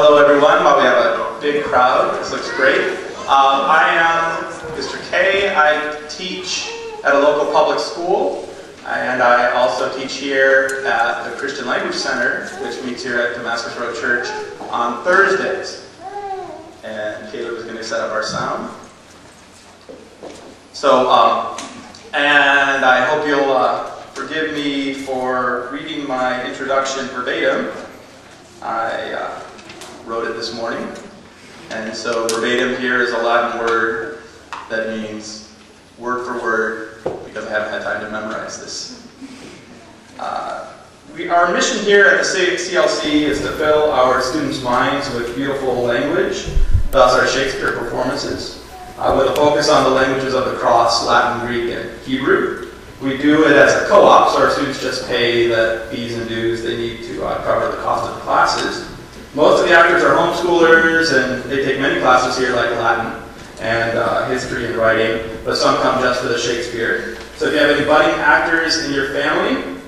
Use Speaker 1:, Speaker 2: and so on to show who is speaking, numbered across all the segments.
Speaker 1: Hello everyone, well, we have a big crowd, this looks great. I am Mr. K. I teach at a local public school, and I also teach here at the Christian Language Center, which meets here at Damascus Road Church on Thursdays. And Caleb is going to set up our sound. So, and I hope you'll forgive me for reading my introduction verbatim. I wrote it this morning, and so verbatim here is a Latin word that means word for word, because I haven't had time to memorize this. Our mission here at the CLC is to fill our students' minds with beautiful language, thus our Shakespeare performances, with a focus on the languages of the cross, Latin, Greek, and Hebrew. We do it as a co-op, so our students just pay the fees and dues they need to cover the cost of the classes. Most of the actors are homeschoolers, and they take many classes here like Latin and history and writing, but some come just for the Shakespeare. So if you have any budding actors in your family,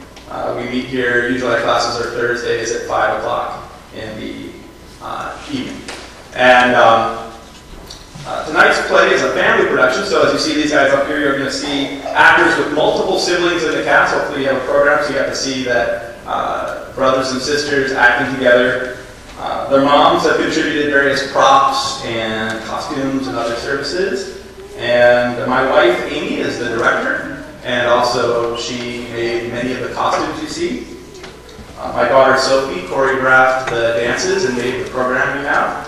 Speaker 1: we meet here, usually our classes are Thursdays at 5 o'clock in the evening. And tonight's play is a family production, so as you see these guys up here, you're going to see actors with multiple siblings in the cast. Hopefully you have a program so you get to see that brothers and sisters acting together. Their moms have contributed various props and costumes and other services. And my wife, Amy, is the director, and also she made many of the costumes you see. My daughter, Sophie, choreographed the dances and made the program we have.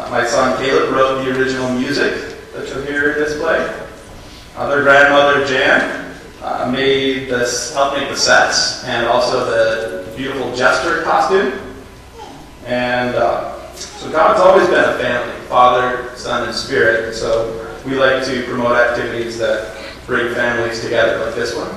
Speaker 1: My son, Caleb, wrote the original music that you'll hear in this play. Their grandmother, Jan, helped make the sets and also the beautiful jester costume. And so God's always been a family, Father, Son, and Spirit. So we like to promote activities that bring families together like this one.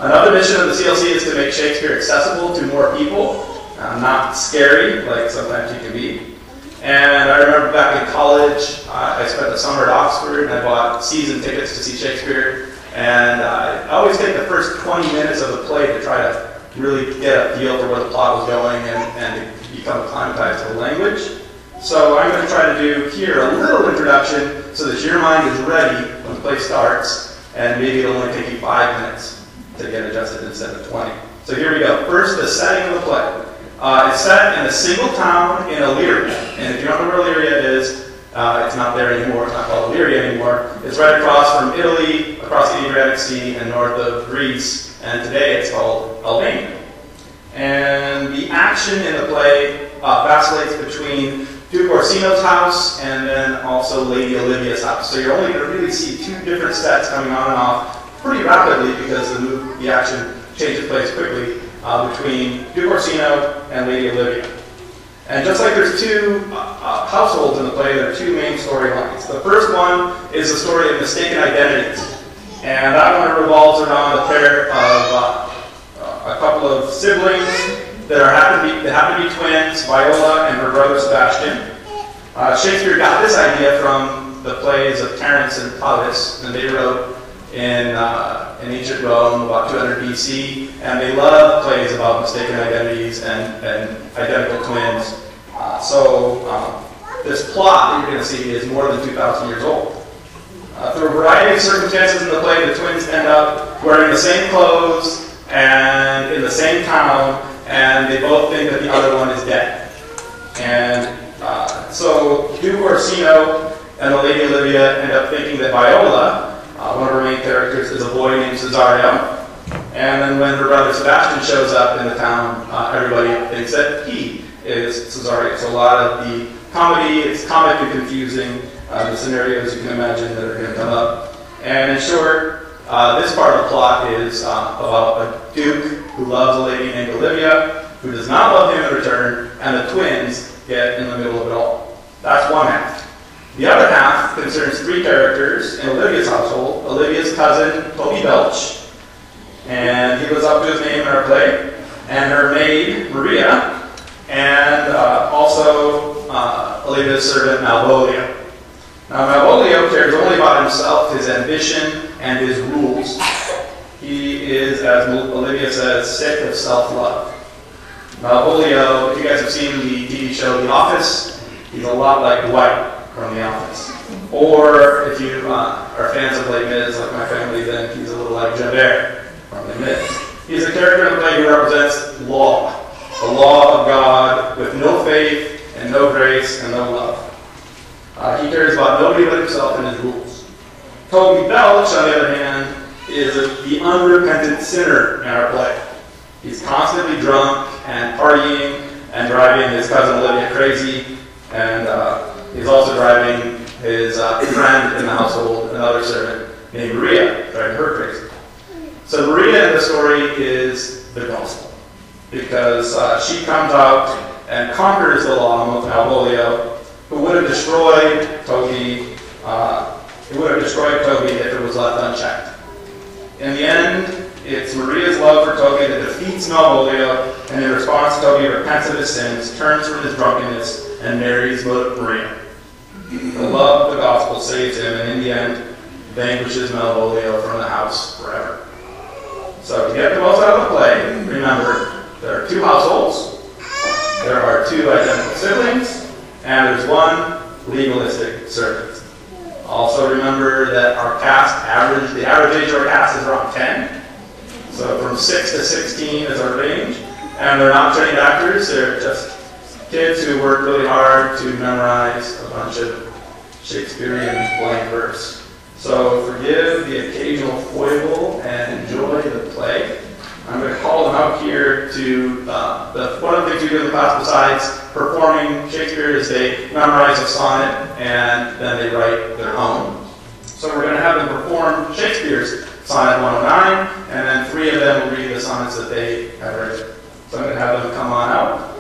Speaker 1: Another mission of the CLC is to make Shakespeare accessible to more people, not scary like sometimes he can be. And I remember back in college, I spent the summer at Oxford, and I bought season tickets to see Shakespeare. And I always take the first 20 minutes of the play to try to really get a feel for where the plot was going and become acclimatized to the language. So I'm going to try to do here a little introduction so that your mind is ready when the play starts, and maybe it'll only take you 5 minutes to get adjusted instead of 20. So here we go. First, the setting of the play. It's set in a single town in Illyria, and if you don't know where Illyria is, it's not there anymore. It's not called Illyria anymore. It's right across from Italy, across the Adriatic Sea, and north of Greece, and today it's called Albania. And the action in the play vacillates between Duke Orsino's house and then also Lady Olivia's house. So you're only going to really see two different sets coming on and off pretty rapidly because the action changes place quickly between Duke Orsino and Lady Olivia. And just like there's two households in the play, there are two main storylines. The first one is the story of mistaken identities. And that one revolves around a pair of a couple of siblings that happen to be twins, Viola and her brother Sebastian. Shakespeare got this idea from the plays of Terence and Plautus, and they wrote in ancient Rome about 200 BC, and they loved plays about mistaken identities and identical twins. So this plot that you're going to see is more than 2,000 years old. Through a variety of circumstances in the play, the twins end up wearing the same clothes and in the same town, and they both think that the other one is dead. And so Duke Orsino and the Lady Olivia end up thinking that Viola, one of her main characters, is a boy named Cesario. And then when her brother Sebastian shows up in the town, everybody thinks that he is Cesario. So a lot of the comedy, it's comic and confusing, the scenarios you can imagine that are going to come up. And in short, this part of the plot is about a duke who loves a lady named Olivia, who does not love him in return, and the twins get in the middle of it all. That's one half. The other half concerns three characters in Olivia's household. Olivia's cousin, Toby Belch, and he lives up to his name in our play, and her maid, Maria, and also Olivia's servant, Malvolio. Now, Malvolio cares only about himself, his ambition, and his rules. He is, as Olivia says, sick of self-love. Malvolio, if you guys have seen the TV show The Office, he's a lot like Dwight from The Office. Or if you are fans of Les Mis, like my family, then he's a little like Javert from Les Mis. He's a character in the play who represents law, the law of God with no faith and no grace and no love. He cares about nobody but himself and his rules. Toby Belch, on the other hand, is the unrepentant sinner in our play. He's constantly drunk and partying and driving his cousin Olivia crazy, and he's also driving his friend in the household, another servant named Maria, driving her crazy. So Maria in the story is the gospel, because she comes out and conquers the law of Malvolio, who would have destroyed Toby. It would have destroyed Toby if it was left unchecked. In the end, it's Maria's love for Toby that defeats Malvolio, and in response, Toby repents of his sins, turns from his drunkenness, and marries Maria. The love of the gospel saves him, and in the end, vanquishes Malvolio from the house forever. So to get the most out of the play, remember, there are 2 households, there are 2 identical siblings, and there's 1 legalistic servant. Also remember that our cast the average age of our cast is around 10. So from 6 to 16 is our range. And they're not trained actors, they're just kids who work really hard to memorize a bunch of Shakespearean blank verse. So forgive the occasional foible and enjoy the play. I'm going to call them out here to, one of the things we do in the class besides performing Shakespeare is they memorize a sonnet and then they write their own. So we're going to have them perform Shakespeare's Sonnet 109, and then 3 of them will read the sonnets that they have written. So I'm going to have them come on out.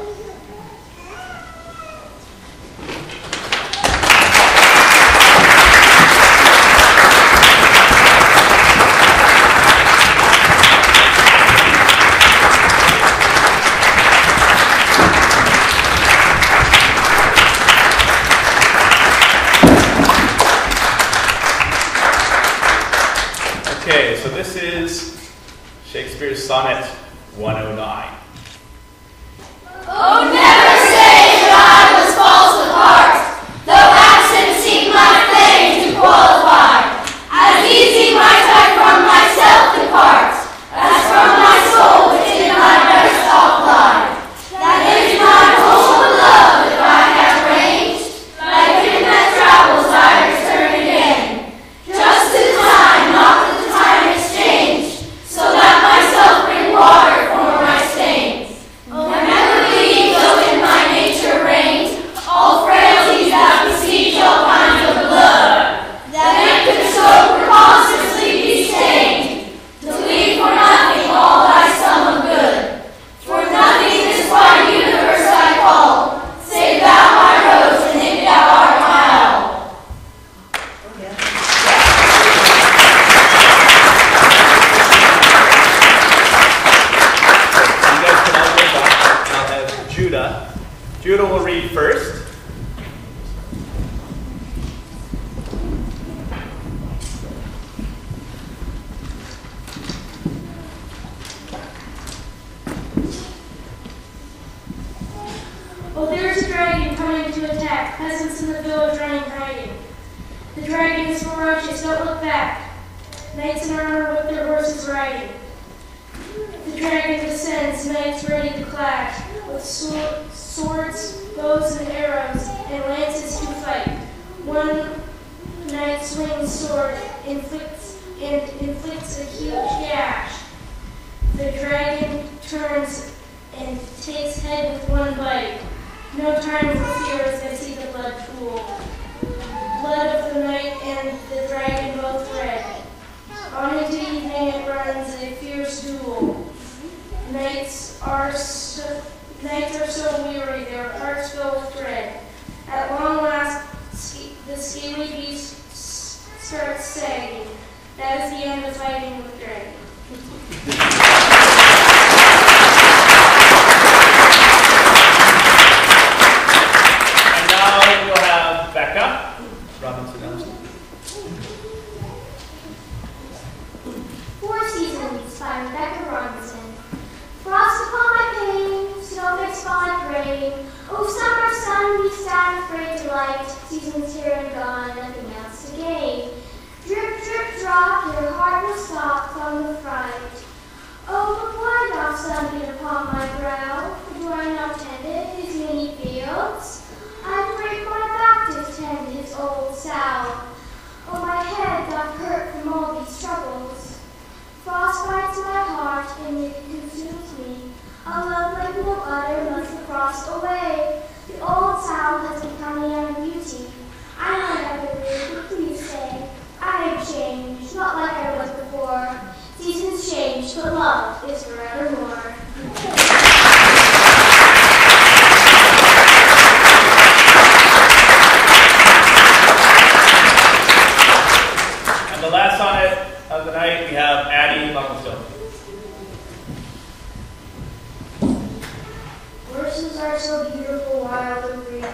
Speaker 2: Okay, so this is Shakespeare's Sonnet 109.
Speaker 3: Oh, never say that I was false of heart, though absent seek my fame to qualify. As easy might I from myself depart, as from my soul within my breast doth lie. That is my whole love if I have ranged, like him that travels I return again. Just to the time, not that the time is changed, so that myself bring water for my stains. Never believe, though in my nature reigns, all frailties that besiege all kinds of blood, that it could so preposterously be stained, to leave for nothing all thy sum of good. For nothing this wide universe I call, save thou my rose, and if thou art my all.
Speaker 2: You guys can all go back. I'll have Judah. Judah will read first.
Speaker 4: Oh, there's a dragon coming to attack. Peasants in the village running hiding. The dragon is ferocious, don't look back. Knights in armor with their horses riding. The dragon descends, knights ready to clash, with swords, bows, and arrows, and lances to fight. One knight swings sword, inflicts a huge gash. The dragon turns and takes head with one bite. No time for fear as I see the blood pool. Blood of the knight and the dragon both red. On into evening it runs a fierce duel. Knights are so weary, their hearts fill with dread. At long last, the scaly beast starts sagging. That is the end of fighting with dragon.
Speaker 2: And now we'll have Becca Robinson Elmston.
Speaker 5: 4 Seasons by Rebecca Robinson. Frost upon my pane, snowflakes fall like rain. Oh, summer when you stand afraid to light, seasons here and gone, nothing else to gain. Drip, drip, drop, your heart will stop from the fright. Oh, but why thou sun beat upon my brow? Do I not tend it, his many fields? I break my back to tend his old sow. Oh, my head doth hurt from all these troubles. Frost bites my heart, and it consumes me. A love like no other must have crossed away. The old sow has become a young beauty. I know never will, but please say, I have changed, not like I was before. Seasons change, but love is forevermore.
Speaker 2: And the last sonnet of the night, we have Addie Mucklestone.
Speaker 6: Verses are so beautiful, wild, and free.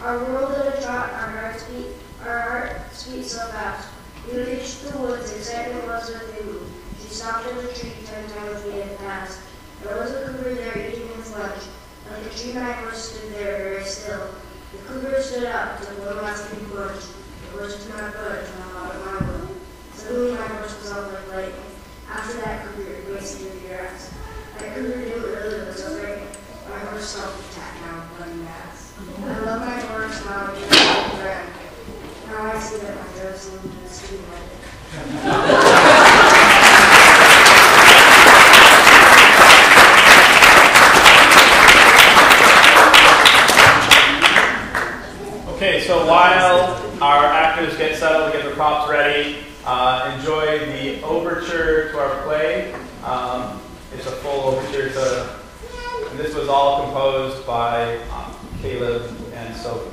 Speaker 6: Our world at a trot, our hearts beat so fast. We reached the woods, excitement was within me. She stopped at a tree 10 times we had passed. There was a cougar there eating his lunch. Like a tree my horse stood there very still. The cougar stood up to blow my skin bush. The bush did not budge when I thought of my will. Suddenly my horse was off like lightning. After that cougar raced through the grass. That cougar knew it really was so great. My horse stopped the cat now, bloody mass. I love my horse now, and my friend. Now I see that my throat seems to be sweet.
Speaker 2: Okay, so while our actors get settled, get their props ready, enjoy the overture to our play. It's a full overture and this was all composed by Caleb and Sophie.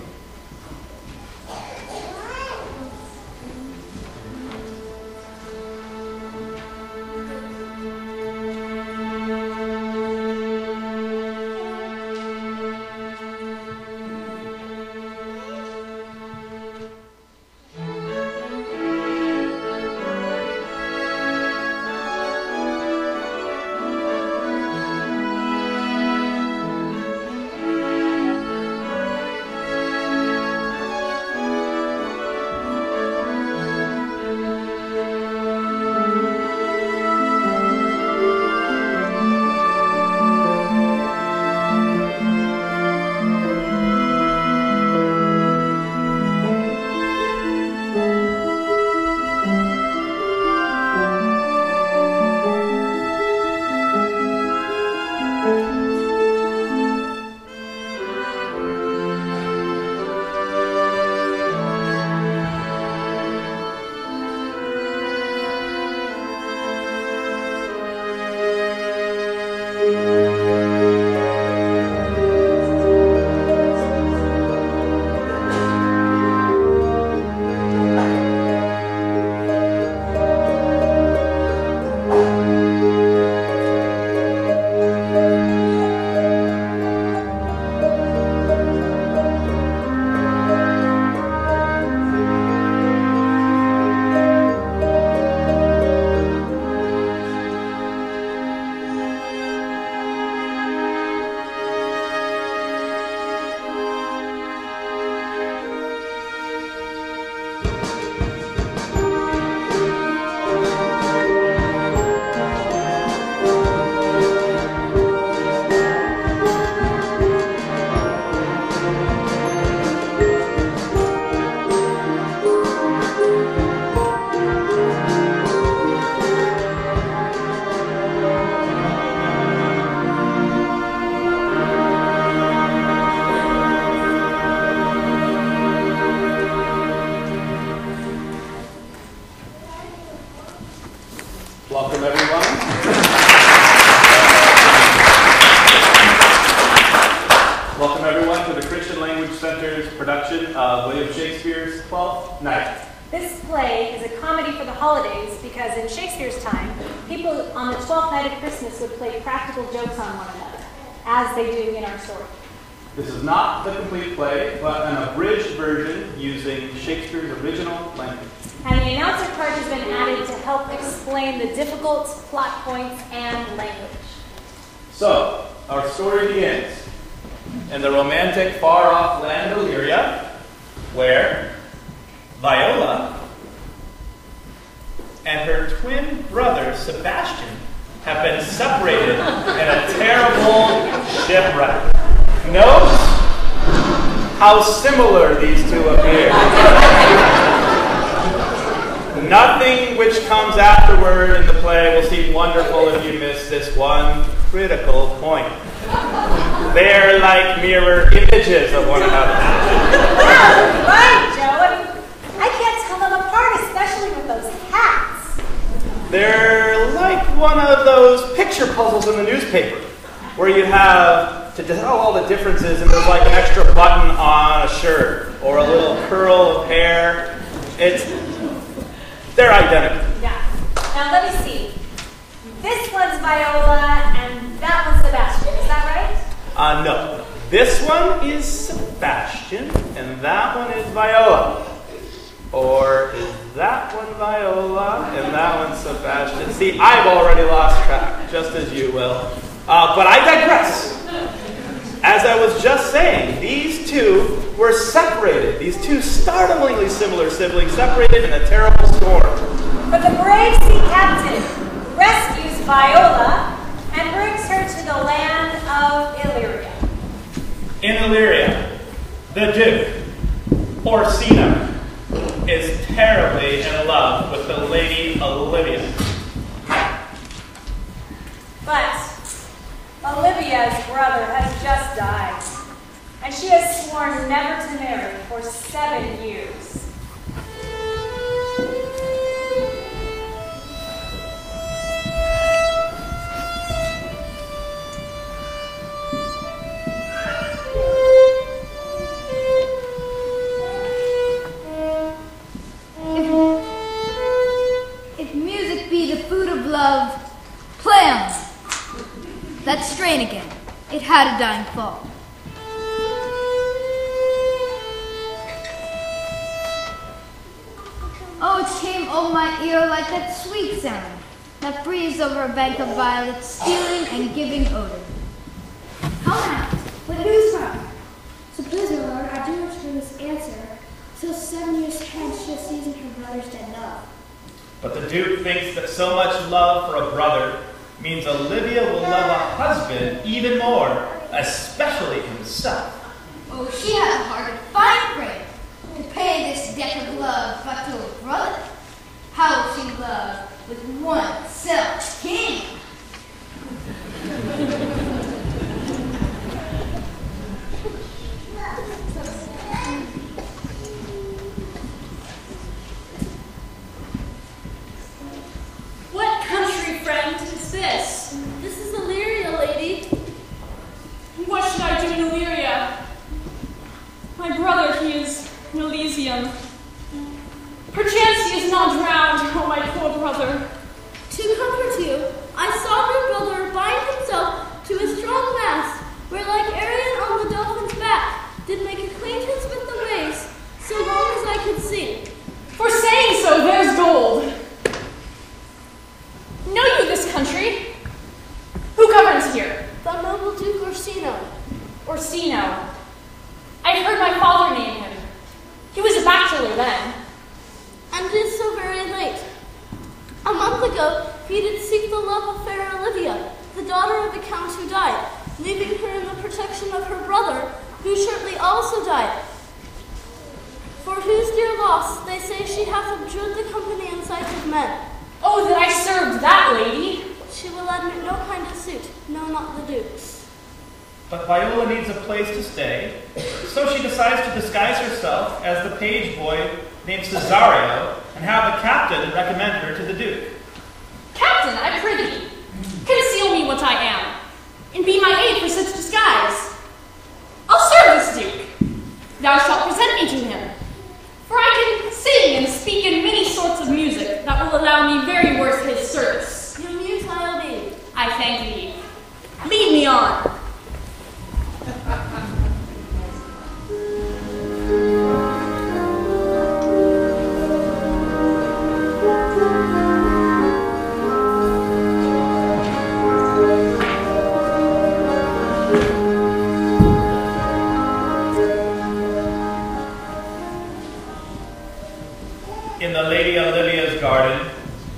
Speaker 2: Welcome, everyone. Welcome, everyone, to the Christian Language Center's production of William Shakespeare's Twelfth Night.
Speaker 7: This play is a comedy for the holidays because in Shakespeare's time, people on the 12th night of Christmas would play practical jokes on one another, as they do in our story.
Speaker 2: This is not the complete play, but an abridged version using Shakespeare's original language.
Speaker 7: And the announcer part has been added to help explain the difficult plot points and language.
Speaker 2: So, our story begins. in the romantic far-off land of Illyria, where Viola and her twin brother Sebastian have been separated in a terrible shipwreck. Note how similar these two appear. Nothing which comes afterward in the play will seem wonderful if you miss this one critical point. They're like mirror images of one another.
Speaker 7: Wow, right, Joe. I can't tell them apart, especially with those hats.
Speaker 2: They're like one of those picture puzzles in the newspaper, where you have to tell all the differences and there's like an extra button on a shirt or a little curl of hair. They're identical.
Speaker 7: Yeah. Now let me see. This one's Viola and that one's Sebastian. Is that right?
Speaker 2: No. This one is Sebastian and that one is Viola. Or is that one Viola and that one Sebastian? See, I've already lost track, just as you will. But I digress. As I was just saying, these two were separated. These two startlingly similar siblings separated in a terrible storm.
Speaker 7: But the brave sea captain rescues Viola and brings her to the land of Illyria.
Speaker 2: In Illyria, the Duke, Orsino, is terribly in love with the Lady Olivia.
Speaker 7: But Olivia's brother has just died, and she has sworn never to marry for 7 years.
Speaker 3: If music be the food of love, play on. That strain again. It had a dying fall. Oh, it came over my ear like that sweet sound that breathes over a bank of violets, stealing and giving odor.
Speaker 4: How now? What news from? So please, my lord, I do not return this answer till 7 years hence she has seasoned her brother's dead love.
Speaker 2: But the Duke thinks that so much love for a brother means Olivia will love a husband even more, especially himself.
Speaker 3: Oh, she had a heart of fine frame to pay this debt of love but to a brother. How she loved with one self king.
Speaker 8: What country, friend, is this? This is Illyria, lady.
Speaker 9: What should I do in Illyria? My brother, he is in Elysium. Perchance he is not drowned, oh my poor brother.
Speaker 8: To comfort you, I saw your brother bind himself to a strong mast, where like Arion on the dolphin's back, did make acquaintance with the waves, so long as I could see.
Speaker 9: For saying so, there's gold. Know you this country? Who governs here?
Speaker 8: The noble Duke Orsino.
Speaker 9: Orsino. I've heard my father name him. He was a bachelor then.
Speaker 8: And it is so very late. A month ago, he did seek the love of fair Olivia, the daughter of the count who died, leaving her in the protection of her brother, who shortly also died. For whose dear loss, they say she hath abjured the company in sight of men.
Speaker 9: Oh, that I served that lady.
Speaker 8: She will admit no kind of suit, no, not the Duke's.
Speaker 2: But Viola needs a place to stay, so she decides to disguise herself as the page boy named Cesario and have the captain recommend her to the Duke.
Speaker 9: Captain, I prithee, conceal me what I am, and be my aid for such disguise. I'll serve this Duke. Thou shalt present me to him, for I can sing and speak in many sorts of music that will allow me very worth his service.
Speaker 8: Your muse I'll be.
Speaker 9: I thank thee. Lead me on.
Speaker 2: the Lady Olivia's garden,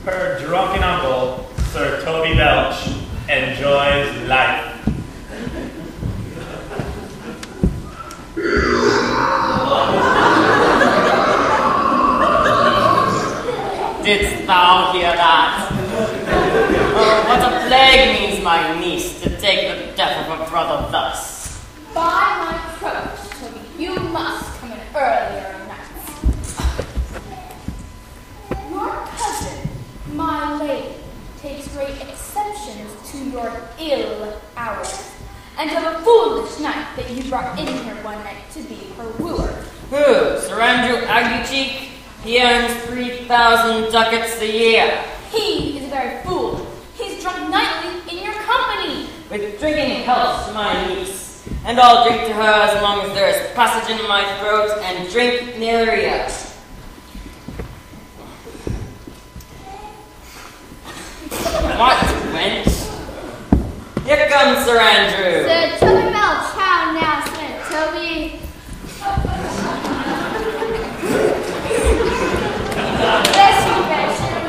Speaker 2: her drunken uncle, Sir Toby Belch, enjoys life.
Speaker 10: Didst thou hear that? Oh, what a plague means my niece to take the death of her brother thus.
Speaker 9: By my troth, Toby, you must come in earlier nights. Your cousin, my lady, takes great exceptions to your ill hours, and of a foolish knight that you brought in here one night to be her wooer.
Speaker 10: Who? Sir Andrew Aggycheek? He earns 3,000 ducats a year.
Speaker 9: He is a very fool. He's drunk nightly in your company.
Speaker 10: With drinking health to my niece, and I'll drink to her as long as there is passage in my throat and drink nearer. What, wench? Here comes Sir Andrew.
Speaker 5: Sir Toby Belch, how now, Sir Toby? Bless you, Benson.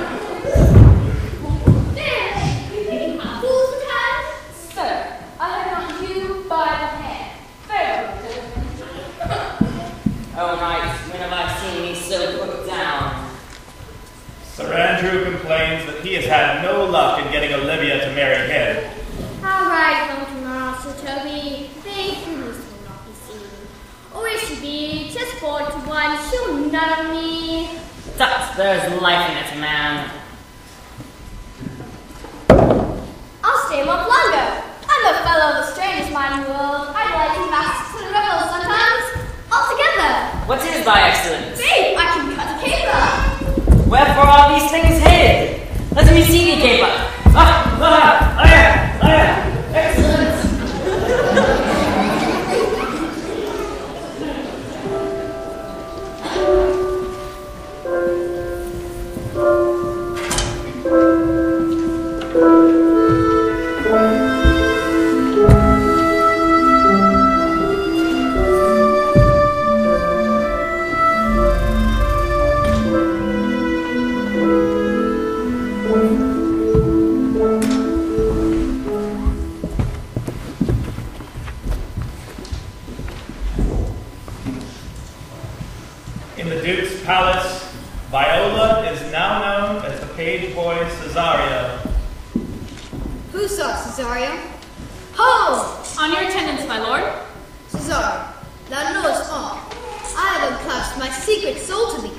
Speaker 5: Fools with hands?
Speaker 9: Sir, I have not you by the hand. Farewell,
Speaker 10: Oh, knight, when have I seen me so put down?
Speaker 2: Sir Andrew complains that he has had no luck in getting Olivia to marry him.
Speaker 5: All right, come tomorrow, Sir Toby. Faith in this will not be seen. Or it should be just 4 to 1. She'll none of me.
Speaker 10: Tut, there's life in it, man.
Speaker 5: I'll stay much longer. I'm a fellow of the strangest mighty world. I like to masks and revels sometimes. Altogether.
Speaker 10: What is thy excellence?
Speaker 5: See, I can cut a caper.
Speaker 10: Wherefore are these things hid? Let me see thee, caper. Excellent.
Speaker 2: In the Duke's palace, Viola is now known as the page boy Cesario.
Speaker 8: Who saw Cesario? Ho!
Speaker 9: On your attendance, my lord.
Speaker 8: Cesario, thou knowest all. I have unclasped my secret soul to thee.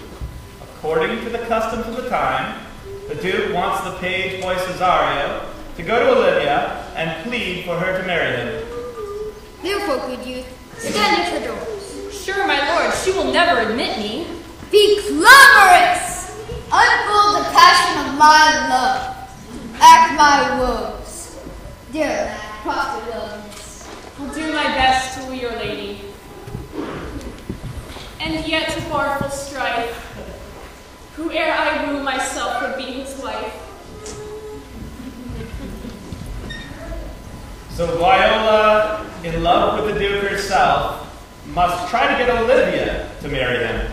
Speaker 2: According to the customs of the time, the Duke wants the page boy Cesario to go to Olivia and plead for her to marry him.
Speaker 8: Therefore, good youth, stand at her doors.
Speaker 9: Sure, my lord, she will never admit me.
Speaker 8: Be clamorous! Unfold the passion of my love. Act my woes. Dear lad, prosper wilderness.
Speaker 9: I'll do my best to woo your lady. And yet to barful strife, whoe'er I woo myself would be his wife.
Speaker 2: So Viola, in love with the Duke herself, must try to get Olivia to marry him.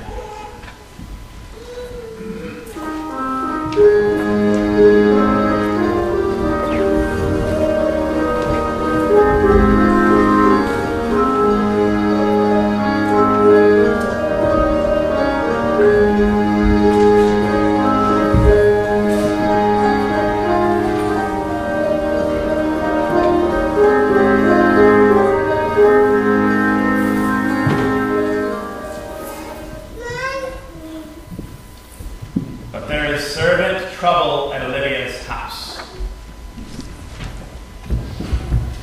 Speaker 2: But there is servant trouble at Olivia's house.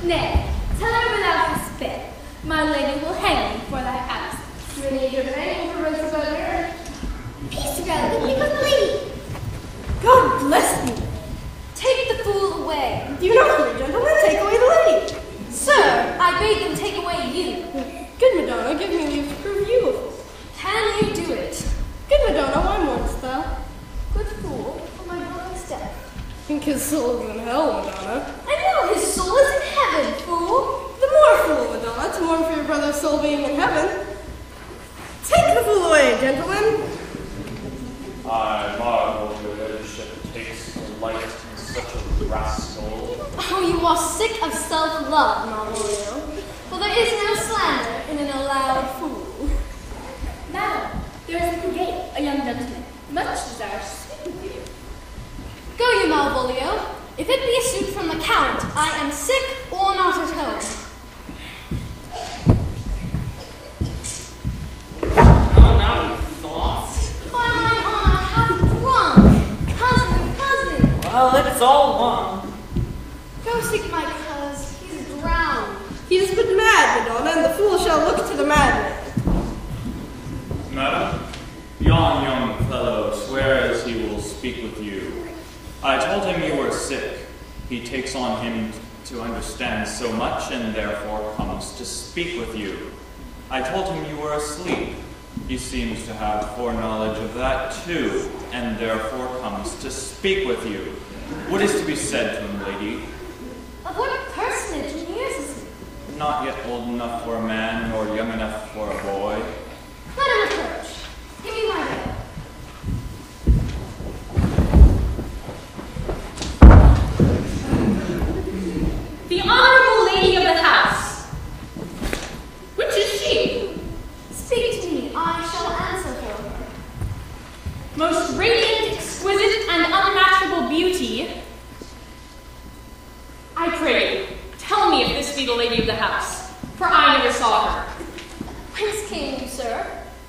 Speaker 5: Nay, tell her without despair. My lady will hang me for thy absence.
Speaker 4: You need your name for Mr. Better.
Speaker 5: Peace together, the people's lady.
Speaker 8: God bless you.
Speaker 5: Take the fool away.
Speaker 8: You know, gentlemen, take away the lady.
Speaker 5: Sir, I bade them take away you.
Speaker 8: Good Madonna, give me leave to prove you a fool.
Speaker 5: Can you do it?
Speaker 8: Good Madonna, why mournest thou?
Speaker 5: Good fool, for my brother's death.
Speaker 8: Think his soul is in hell, Madonna.
Speaker 5: I know his soul is in heaven, fool.
Speaker 8: The more fool, Madonna, to mourn for your brother's soul being in heaven. Take the fool away, gentlemen.
Speaker 11: I marvel your ladyship takes delight in such a rascal.
Speaker 8: Oh, you are sick of self-love, Malvolio. For there is no slander in an allowed fool.
Speaker 9: Madam, there is at the gate a young gentleman, much desires to speak with you.
Speaker 8: Go you, Malvolio. If it be a suit from the Count, I am sick or not at home.
Speaker 10: Oh, now you thoughts.
Speaker 8: By my honor, half drunk. Cousin.
Speaker 10: Well, it's all one.
Speaker 8: Go seek my cuz. He's drowned.
Speaker 6: He is but mad, Madonna, and the fool shall look to the madman.
Speaker 11: Madam, yon young fellow swears he will speak with you. I told him you were sick. He takes on him to understand so much and therefore comes to speak with you. I told him you were asleep. He seems to have foreknowledge of that too, and therefore comes to speak with you. What is to be said to him, lady?
Speaker 8: Of what personage in years is he?
Speaker 11: Not yet old enough for a man, nor young enough for a boy.
Speaker 8: Let him approach. Give me my veil.
Speaker 9: The honorable lady of the house. Which is she?
Speaker 8: Speak to me. I shall answer for her.
Speaker 9: Most radiant, exquisite, and unmatchable beauty. I pray you, tell me if this be the lady of the house, for I never saw her.
Speaker 8: Whence came you, sir?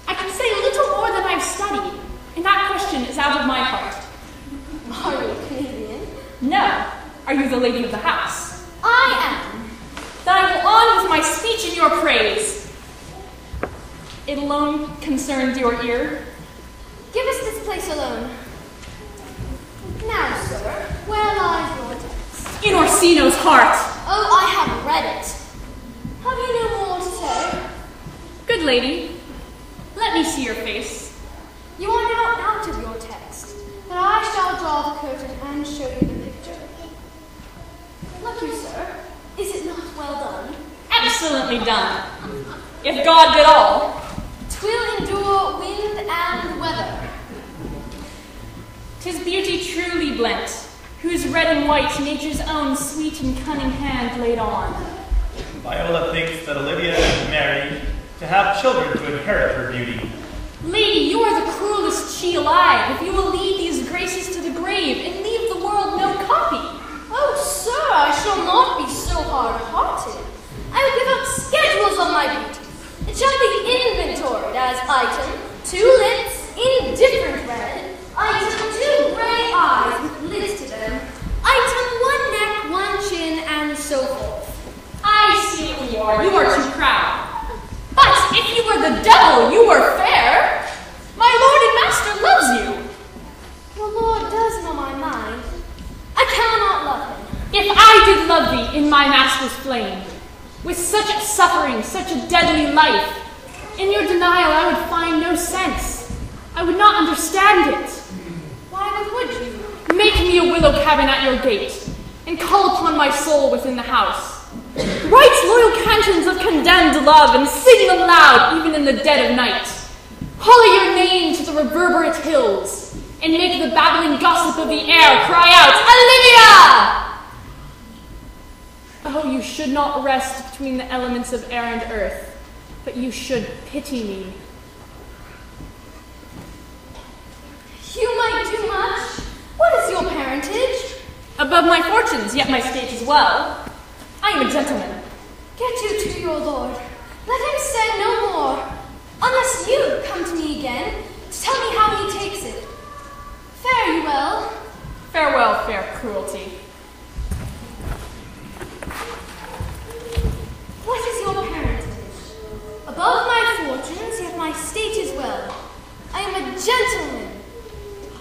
Speaker 9: I can say little more than I've studied, and that question is out of my heart.
Speaker 8: Are you Canadian?
Speaker 9: No. Are you the lady of the house?
Speaker 8: I am.
Speaker 9: Then I will on with my speech in your praise. It alone concerns your ear.
Speaker 8: Give us this place alone. Now, sir, where lies your text?
Speaker 9: In Orsino's heart.
Speaker 8: Oh, I have read it. Have you no more to say?
Speaker 9: Good lady, let me see your face.
Speaker 8: You are now out of your text, but I shall draw the curtain and show you the picture. Look you, sir. Is it not well done?
Speaker 9: Excellently done. If God did all.
Speaker 8: 'Twill endure wind and weather.
Speaker 9: 'Tis beauty truly blent, whose red and white nature's own sweet and cunning hand laid on.
Speaker 2: Viola thinks that Olivia is married to have children to inherit her beauty.
Speaker 9: Lady, you are the cruelest she alive, if you will lead these graces to the grave and leave the world no copy.
Speaker 8: Oh, sir, I shall not be so hard-hearted. I will give out schedules of my beauty. It shall be inventoried as item 2 lips, indifferent red, item 2 gray eyes with lids to them, item 1 neck, 1 chin, and so forth.
Speaker 9: I see what you are. You are too proud. But if you were the devil, you were fair. My lord and master loves you.
Speaker 8: The Lord does know my mind. I cannot love him.
Speaker 9: If I did love thee in my master's flame, with such suffering, such a deadly life, in your denial I would find no sense. I would not understand it.
Speaker 8: Why would you?
Speaker 9: Make me a willow cabin at your gate, and call upon my soul within the house. Write loyal cantions of condemned love, and sing them loud even in the dead of night. Holler your name to the reverberate hills, and make the babbling gossip of the air cry out, Olivia! Oh, you should not rest between the elements of air and earth, but you should pity me.
Speaker 8: You might do much. What is your parentage?
Speaker 9: Above my fortunes, yet my state is well. I am a gentleman.
Speaker 8: Get you to your lord. Let him say no more, unless you come to me again to tell me how he takes it. Fare you well.
Speaker 9: Farewell, fair cruelty.
Speaker 8: What is your parentage? Above my fortunes, yet my state is well. I am a gentleman.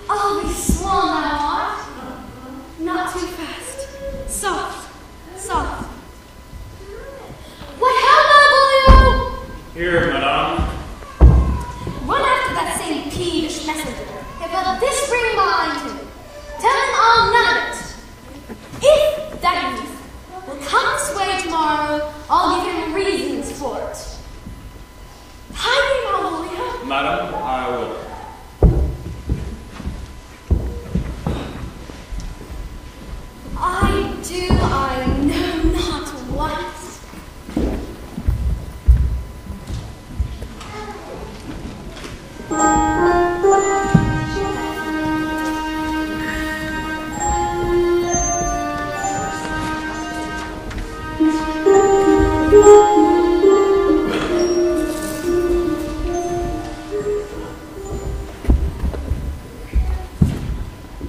Speaker 8: I'll be small, my heart. Not too fast. Soft, soft. What hell, Malvolio?
Speaker 11: Here, madame.
Speaker 8: Run after that same peevish messenger. If I'll this ring behind him, tell him I'll none of it. If that youth will come this way tomorrow, I'll give him reasons for it. Hide me, Malvolio.
Speaker 11: Madam, I will.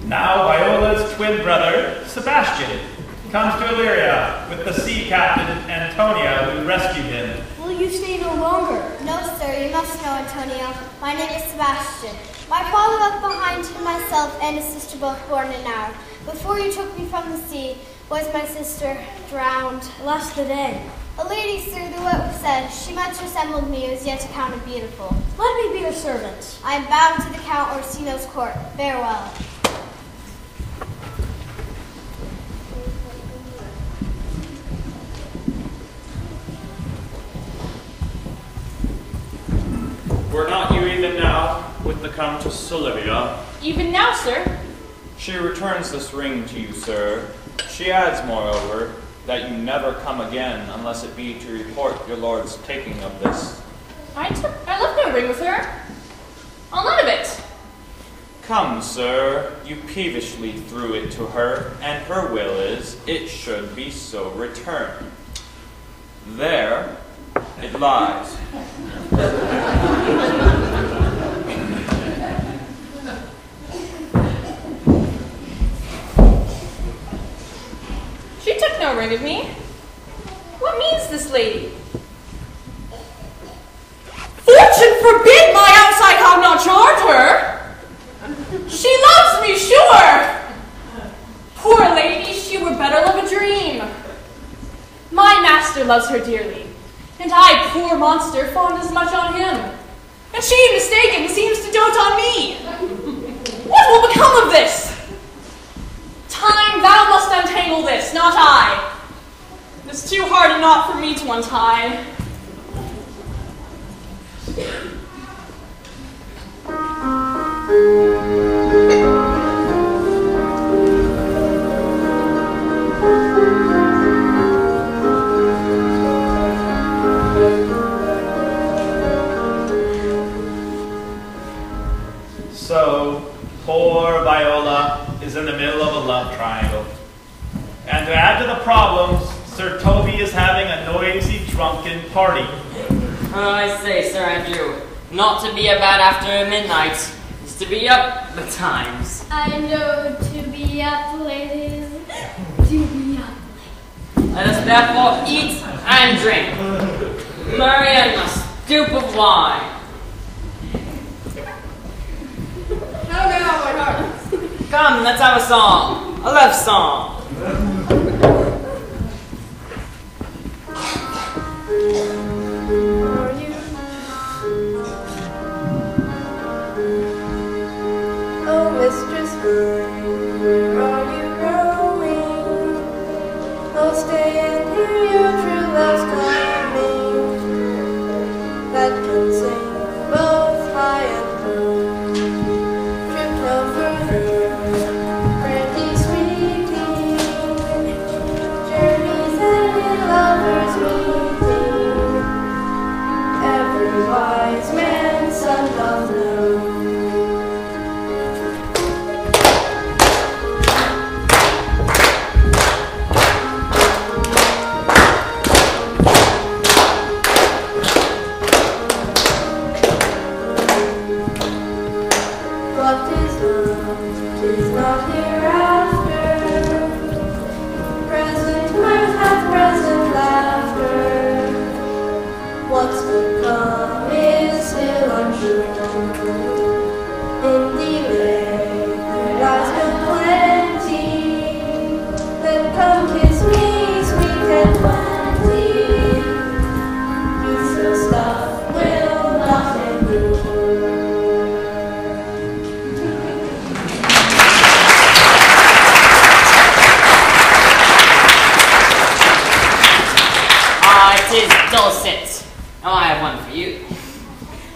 Speaker 2: Now Viola's twin brother, Sebastian, comes to Illyria with the sea captain Antonia, who rescued him.
Speaker 8: Will you stay no longer?
Speaker 5: No, sir, you must know, Antonio. My name is Sebastian. My father left behind him myself and a sister both born in hour. Before you took me from the sea, was my sister drowned.
Speaker 8: Last the day.
Speaker 5: A lady, sir, the wit said, she much resembled me, was yet accounted beautiful.
Speaker 8: Let me be your servant.
Speaker 5: I am bound to the Count Orsino's court. Farewell.
Speaker 11: Were not you even now with the Countess Olivia?
Speaker 9: Even now, sir.
Speaker 11: She returns this ring to you, sir. She adds, moreover, that you never come again unless it be to report your lord's taking of this.
Speaker 9: I left no ring with her. I'll none of it.
Speaker 11: Come, sir, you peevishly threw it to her, and her will is it should be so returned. There it lies.
Speaker 9: She took no ring of me. What means this lady? Fortune forbid my outside have not charged her. She loves me, sure. Poor lady, she were better love a dream. My master loves her dearly, and I, poor monster, fond as much on him. And she, mistaken, seems to dote on me. What will become of this? Time, thou must untangle this, not I. It's too hard a knot for me to untie.
Speaker 2: So, poor Viola is in the middle of a love triangle. And to add to the problems, Sir Toby is having a noisy, drunken party.
Speaker 10: I say, Sir Andrew, not to be about after midnight is to be up betimes.
Speaker 8: I know to be up late is to be up late.
Speaker 10: Let us therefore eat and drink. Marian a stoop of wine. Come, let's have a song. A love song.
Speaker 12: Oh, Mistress Bird, where are you growing? Oh, stay and hear your true love's coming, that can sing both high and low. Tripped over brandy sweeting, journeys and lovers meeting. Every wise man's son doth know.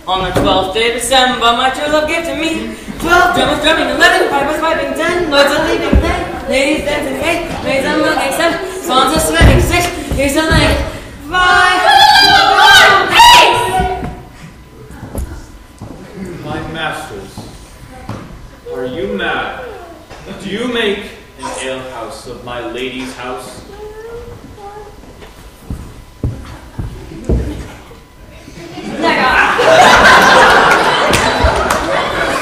Speaker 10: On the 12th day of December, my true love gave to me 12 drummers drumming, 11 pipers piping, 10 lords are leaping, 10 ladies dancing, 8 maids are milking, 7 swans are swimming, 6 geese are laying, 5
Speaker 11: My masters, are you mad? Do you make an alehouse of my lady's house?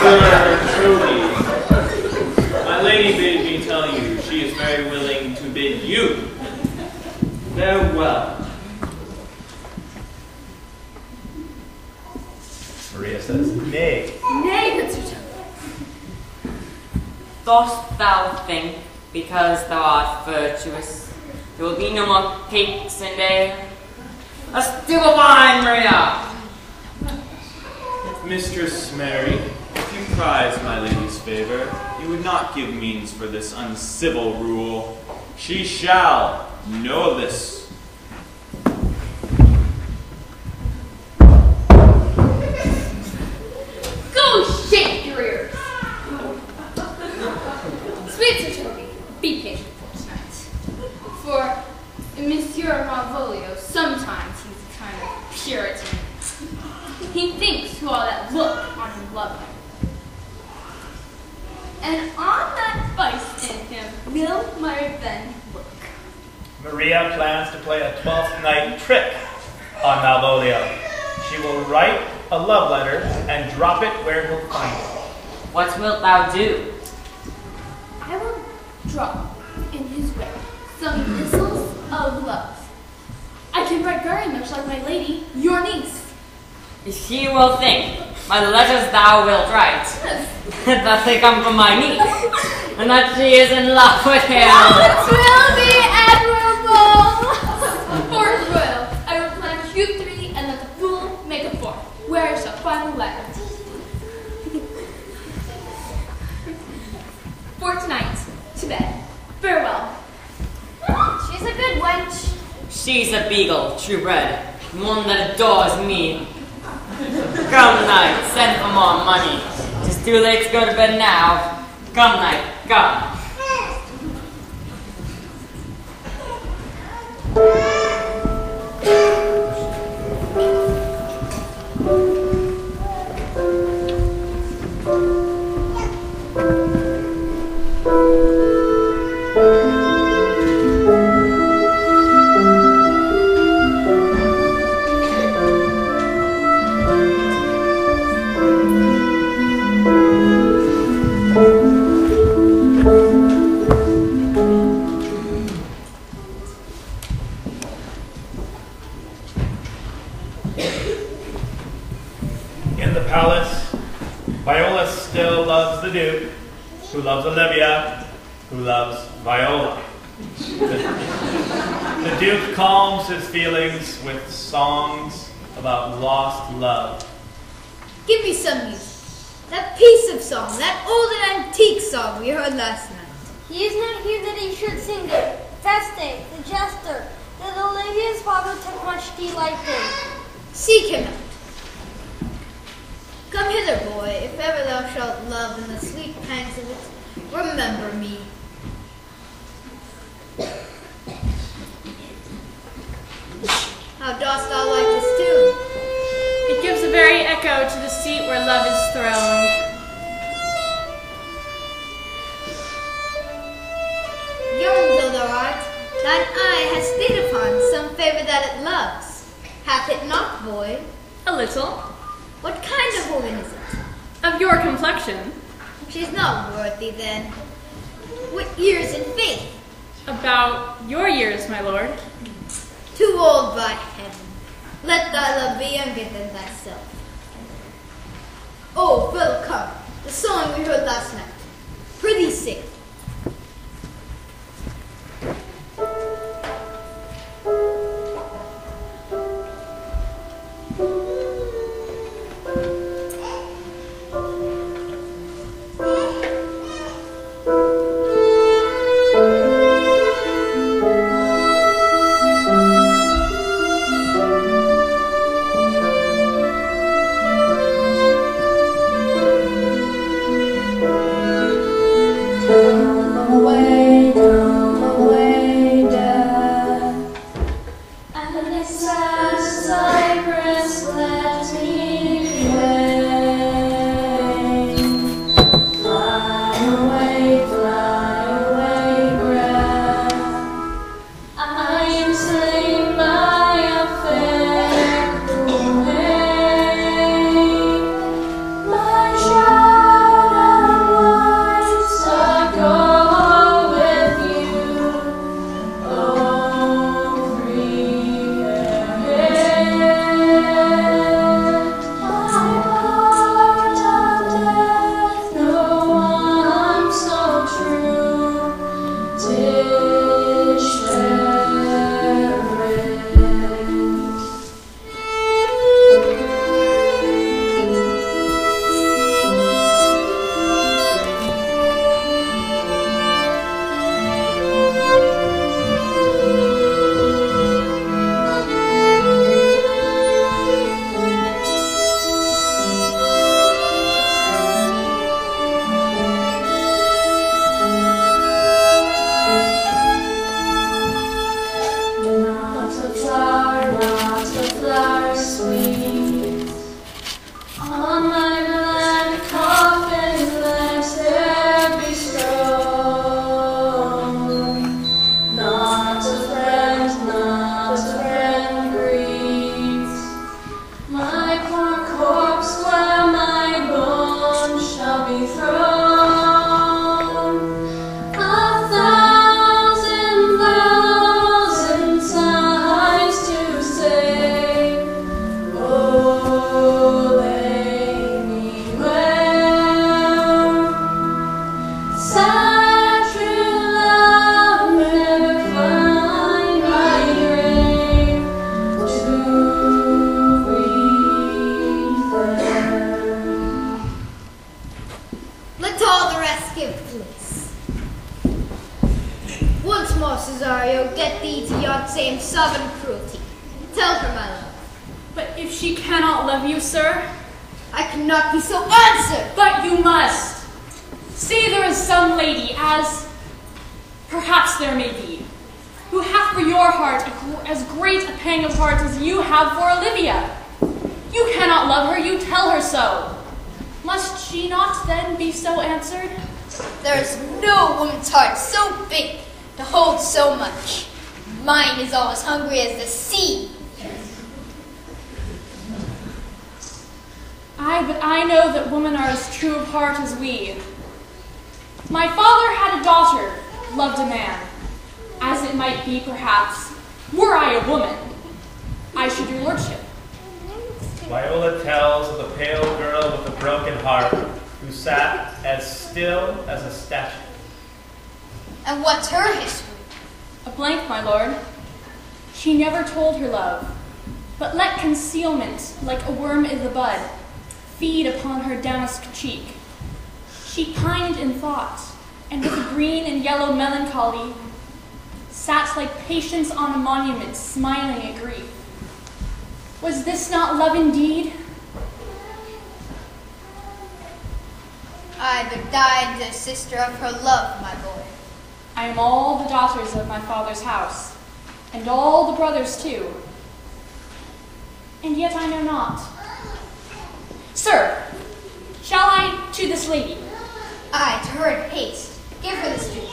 Speaker 11: Sir, truly, my lady bid me tell you she is very willing to bid you farewell.
Speaker 2: Maria says, nay.
Speaker 9: Nay, good Sir Toby.
Speaker 10: Dost thou think, because thou art virtuous, there will be no more cakes and ale? A stew of wine, Maria!
Speaker 11: Mistress Mary, if you prize my lady's favor, you would not give means for this uncivil rule. She shall know this.
Speaker 9: Go shake your ears! Sweet Sir Toby, be patient for tonight. For Monsieur Malvolio, sometimes he's a kind of Puritan. He thinks to all that look on his love letter. And on that vice in him will my revenge look.
Speaker 2: Maria plans to play a 12th Night trick on Malvolio. She will write a love letter and drop it where he'll find it.
Speaker 10: What wilt thou do?
Speaker 9: I will drop in his way some missiles of love. I can write very much like my lady, your niece.
Speaker 10: She will think, by the letters thou wilt write, that they come from my niece, and that she is in love with him.
Speaker 9: It will be admirable! Fourth royal, I will pledge you 3 and let the fool make a 4. Where shall find the letter? For tonight, to bed. Farewell.
Speaker 5: She's a good wench.
Speaker 10: She's a beagle, true bred, one that adores me. Come, Knight, send for more money. 'Tis too late to go to bed now. Come, Knight, come.
Speaker 2: In the palace, Viola still loves the Duke, who loves Olivia, who loves Viola. The Duke calms his feelings with songs about lost love.
Speaker 13: Give me some music. That piece of song, that old and antique song we heard last night.
Speaker 5: He is not here that he should sing it. Feste, the jester, that Olivia's father took much delight in.
Speaker 13: Seek him out. Come hither, boy, if ever thou shalt love in the sweet pangs of it, remember me. How dost thou like this tune?
Speaker 9: It gives a very echo to the seat where love is throned.
Speaker 13: Young though thou art, thine eye has stayed upon some favor that it loves. Hath it not, boy?
Speaker 9: A little.
Speaker 13: What kind of woman is it?
Speaker 9: Of your complexion.
Speaker 13: She's not worthy, then. What years in faith?
Speaker 9: About your years, my lord.
Speaker 13: Too old, by heaven. Let thy love be younger than thyself. Oh, Phil, come. The song we heard last night. Prithee sing. will get thee to yon same sovereign cruelty. Tell her, my love.
Speaker 9: But if she cannot love you, sir?
Speaker 13: I cannot be so answered.
Speaker 9: But you must. Say there is some lady, as perhaps there may be, who hath for your heart as great a pang of heart as you have for Olivia. You cannot love her, you tell her so. Must she not then be so answered?
Speaker 13: There is no woman's heart so big to hold so much. Mine is all as hungry as the sea.
Speaker 9: Aye, but I know that women are as true of heart as we. My father had a daughter, loved a man, as it might be, perhaps, were I a woman, I should your lordship.
Speaker 2: Viola tells of a pale girl with a broken heart who sat as still as a statue.
Speaker 13: And what's her history?
Speaker 9: A blank, my lord. She never told her love, but let concealment, like a worm i' the bud, feed upon her damask cheek. She pined in thought, and with green and yellow melancholy, sat like patience on a monument, smiling at grief. Was this not love indeed?
Speaker 13: I but died the sister of her love, my boy.
Speaker 9: I am all the daughters of my father's house, and all the brothers too. And yet I know not. Sir, shall I to this lady?
Speaker 13: Aye, to her in haste. Give her this drink.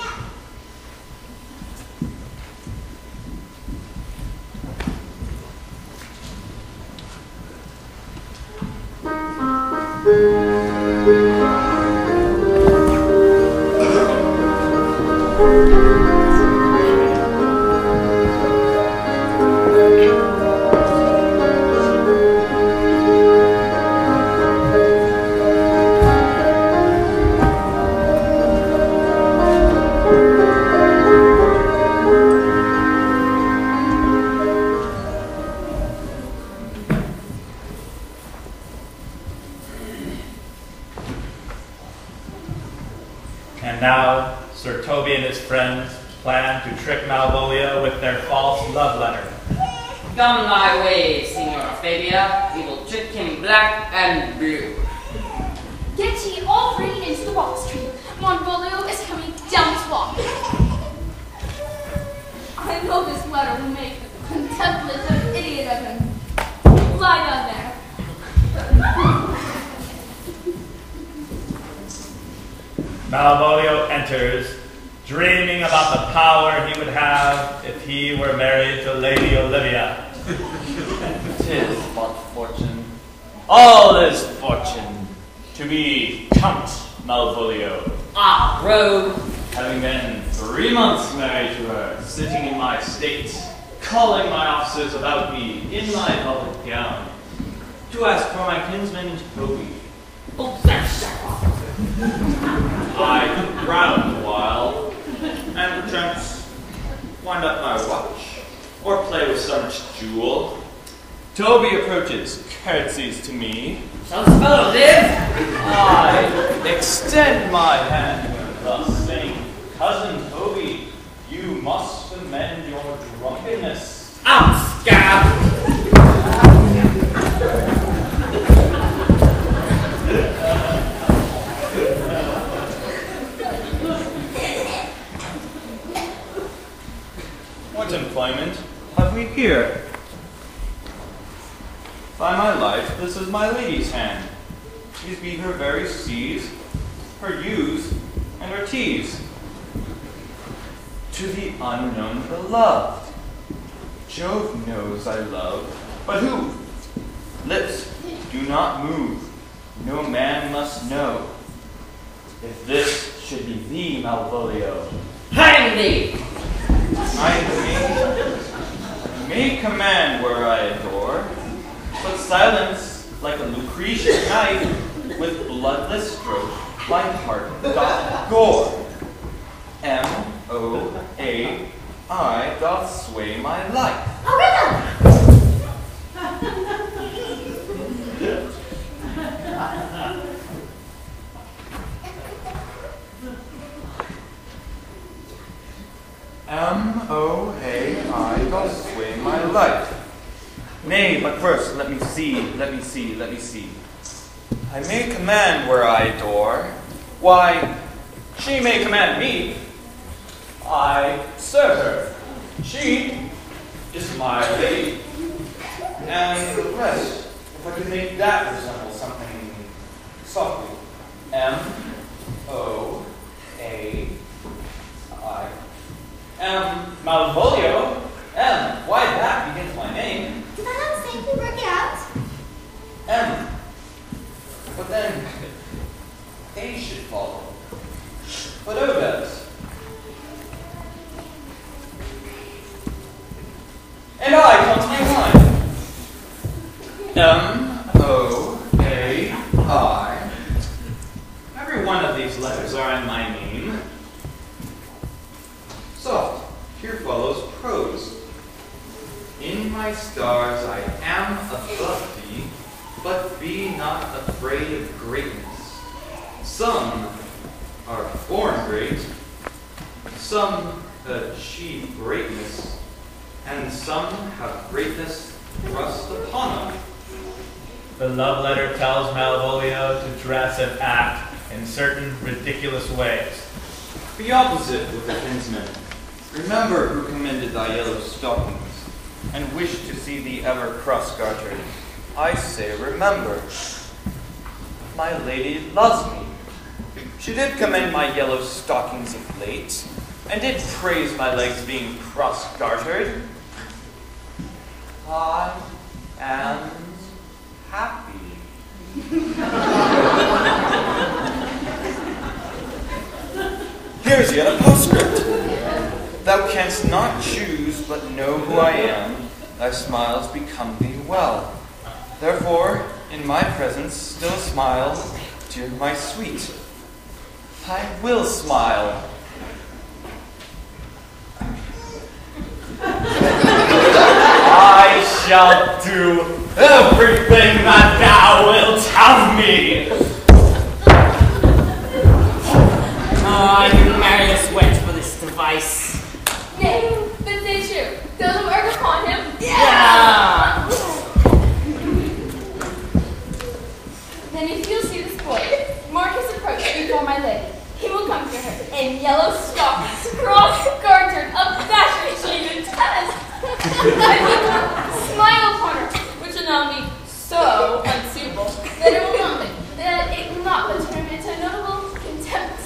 Speaker 2: And now, Sir Toby and his friends plan to trick Malvolio with their false love letter.
Speaker 10: Come my way, Signora Fabia. We will trick him black and blue.
Speaker 4: Get ye all three into the walk street. Malvolio is coming down this walk. I know this letter will make a contemplative idiot of him. Lie down there.
Speaker 2: Malvolio enters, dreaming about the power he would have if he were married to Lady Olivia.
Speaker 11: 'Tis but fortune, all is fortune, to be Count Malvolio.
Speaker 10: Ah, rogue!
Speaker 11: Having been 3 months married to her, sitting in my state, calling my officers about me in my public gown, to ask for my kinsman Toby.
Speaker 10: Oh, that's
Speaker 11: I frowned a while, and perchance wind up my watch, or play with some jewel. Toby approaches, curtsies to me.
Speaker 10: Shall this fellow live?
Speaker 11: I extend my hand, thus saying, Cousin Toby, you must amend your drunkenness.
Speaker 10: Out, scab!
Speaker 11: What employment have we here? By my life, this is my lady's hand. These be her very C's, her U's, and her T's. To the unknown beloved. Jove knows I love, but who? Lips do not move, no man must know. If this should be thee, Malvolio,
Speaker 10: Hang thee!
Speaker 11: I may command where I adore, but silence like a Lucretian knife with bloodless stroke my heart doth gore. M-O-A-I doth sway my life. first, let me see. I may command where I adore. Why, she may command me. I serve her. She is my lady. And the rest, if I could make that resemble something softly. M-O-A-I. M. Malvolio. M. Why, that begins my name.
Speaker 5: Did I not say you work it out?
Speaker 11: M. But then, A should follow. But O does. And I comes behind. M-O-A-I. Every one of these letters are in my name. So, here follows prose. In my stars I am above thee, but be not afraid of greatness. Some are born great, some achieve greatness, and some have greatness thrust upon them.
Speaker 2: The love letter tells Malvolio to dress and act in certain ridiculous ways.
Speaker 11: Be opposite with the kinsman. Remember who commended thy yellow stockings, and wished to see thee ever cross-gartered. I say remember. My lady loves me. She did commend my yellow stockings of late, and did praise my legs being cross-gartered. I am happy. Here's yet a postscript. Thou canst not choose but know who I am. Thy smiles become thee well. Therefore, in my presence, still smile, dear my sweet. I will smile. I shall do everything that thou wilt have me.
Speaker 10: I can marry this wench for this device.
Speaker 9: Nay, but did you? Does it work upon him?
Speaker 10: Yeah!
Speaker 9: Then if you see this boy, mark his approach before my lady. He will come to her in yellow stockings, cross-gartered, abashedly test. Smile upon her, which will now be so unsuitable that it will not but turn into notable contempt.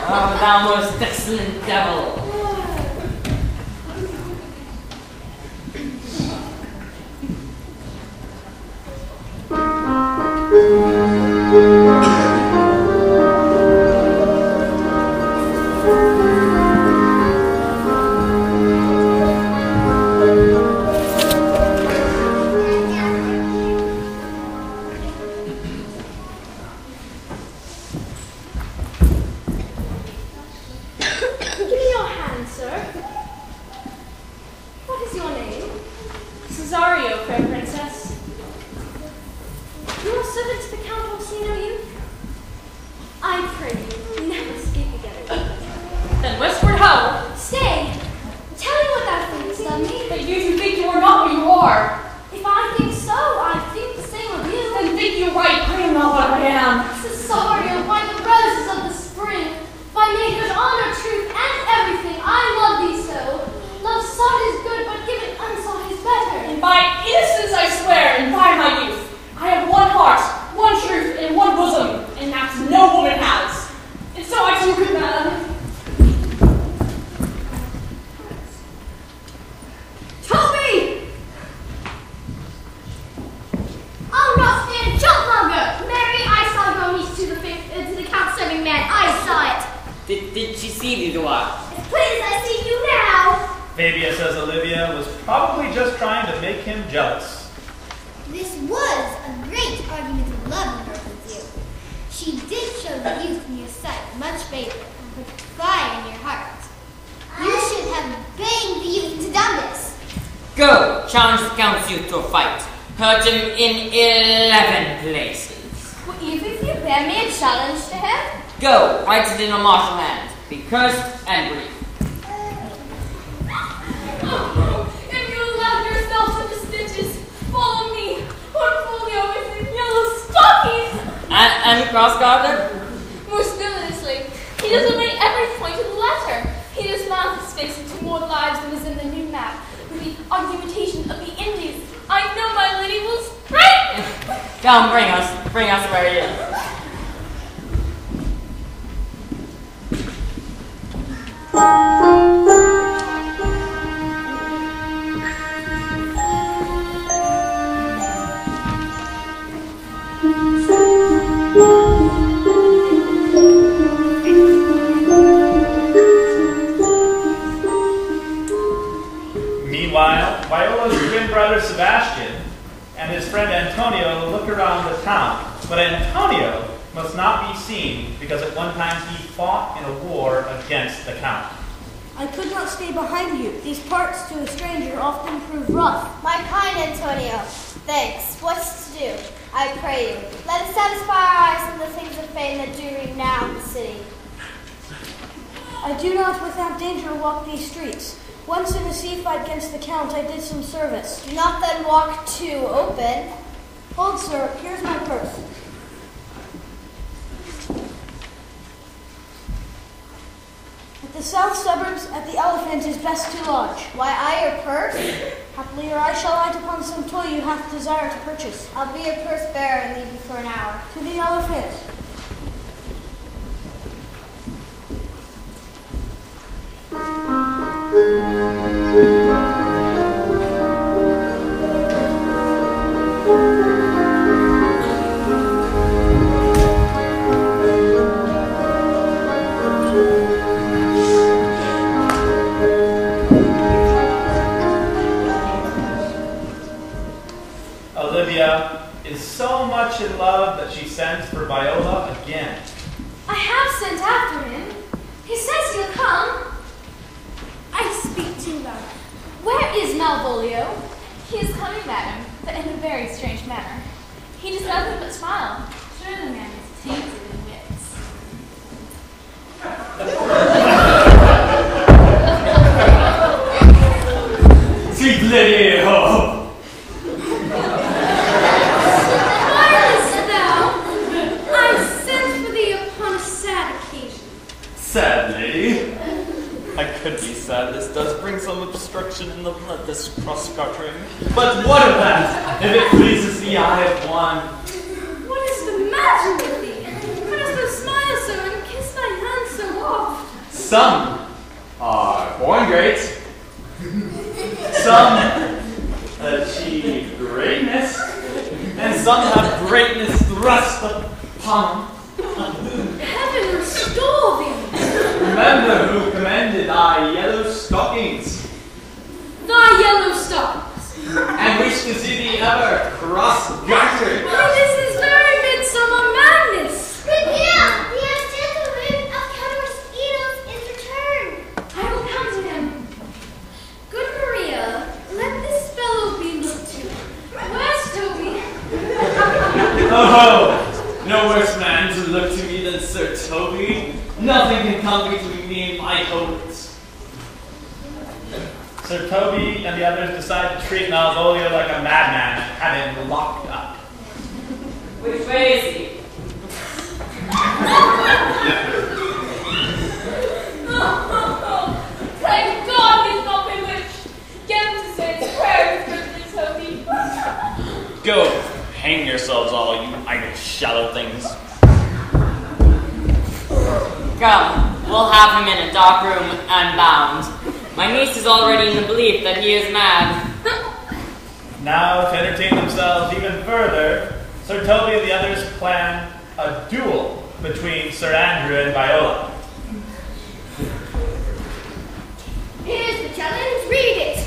Speaker 10: Oh, thou most excellent devil. Did she see thee, do I?
Speaker 5: Please, I see you now.
Speaker 2: Fabia says Olivia was probably just trying to make him jealous.
Speaker 5: This was a great argument of love in her with you. She did show the youth in your sight much favor and put fire in your heart. You should have banged the youth into dumbness.
Speaker 10: Go, challenge the count's youth to a fight. Hurt him in 11 places.
Speaker 9: Will either of you bear me a challenge to him?
Speaker 10: Go, write it in a martial hand. Be cursed and brief.
Speaker 9: If you allow yourself into stitches, follow me Portfolio is in yellow stockings.
Speaker 10: And cross-garter?
Speaker 9: Most villainously, he does obey every point of the letter. He does mouth his face into more lives than is in the new map, with the augmentation of the Indies. I know my lady will spring!
Speaker 10: Come, bring us where he is.
Speaker 2: Meanwhile, Viola's twin brother Sebastian and his friend Antonio look around the town, but Antonio must not be seen because at one time he fought in a war against the Count.
Speaker 8: I could not stay behind you. These parts to a stranger often prove rough.
Speaker 5: My kind Antonio, thanks. What's to do? I pray you. Let us satisfy our eyes on the things of fame that do renown the city.
Speaker 8: I do not without danger walk these streets. Once in a sea fight against the Count, I did some service.
Speaker 5: Do not then walk too open.
Speaker 8: Hold, sir, here's my purse. At the south suburbs, at the Elephant, is best to lodge.
Speaker 5: Why, I your purse?
Speaker 8: Haply your eye shall light upon some toy you hath desire to purchase.
Speaker 5: I'll be your purse bearer and leave you for an hour.
Speaker 8: To the Elephant.
Speaker 2: Olivia is so much in love that she sends for Viola again.
Speaker 4: I have sent after him. He says he'll come.
Speaker 9: I speak too loud. Where is Malvolio? He is coming, madam, but in a very strange manner. He does nothing but smile. Sure, the man is tainted in wits.
Speaker 11: Sweet lady, ho! Sad lady. I could be sad. This does bring some obstruction in the blood, this cross-gartering. But what of that, if it pleases the eye of one?
Speaker 4: What is the matter with thee? Why dost thou smile so and kiss thy hand so oft?
Speaker 11: Some are born great. Some achieve greatness. And some have greatness thrust upon them.
Speaker 4: Heaven restore thee!
Speaker 11: Remember who commended thy yellow stockings,
Speaker 4: Thy yellow stockings!
Speaker 11: and wish to see thee ever cross-gartered.
Speaker 4: Why, this is very midsummer madness!
Speaker 5: Good deal! The gentleman of Countess Enos is returned.
Speaker 4: I will come to him. Good Maria, let this fellow be looked to. Where's Toby?
Speaker 11: Oh, no worse man to look to me than Sir Toby. Nothing can come between me and my hopes.
Speaker 2: Sir Toby and the others decide to treat Malvolio like a madman and have him locked up.
Speaker 10: Which way is he?
Speaker 9: Thank God he's not bewitched. Get him to say his prayers, Mr. Toby.
Speaker 11: Go, hang yourselves all, you idle shallow things.
Speaker 10: Come, we'll have him in a dark room and bound. My niece is already in the belief that he is mad.
Speaker 2: Now, to entertain themselves even further, Sir Toby and the others plan a duel between Sir Andrew and Viola.
Speaker 5: Here's the challenge. Read it.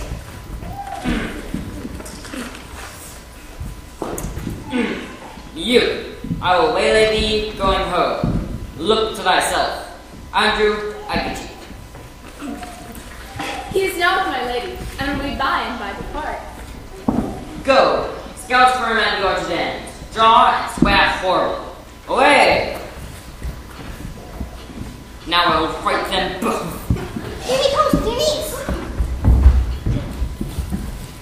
Speaker 10: You, I will waylay thee going home. Look to thyself. Andrew, I beat you.
Speaker 9: He is now with my lady, and will be by and by depart.
Speaker 10: Go, scout for him at Gorge's end. Draw and swear horribly. Away! Now I will fight them both.
Speaker 5: Here he comes, Denise.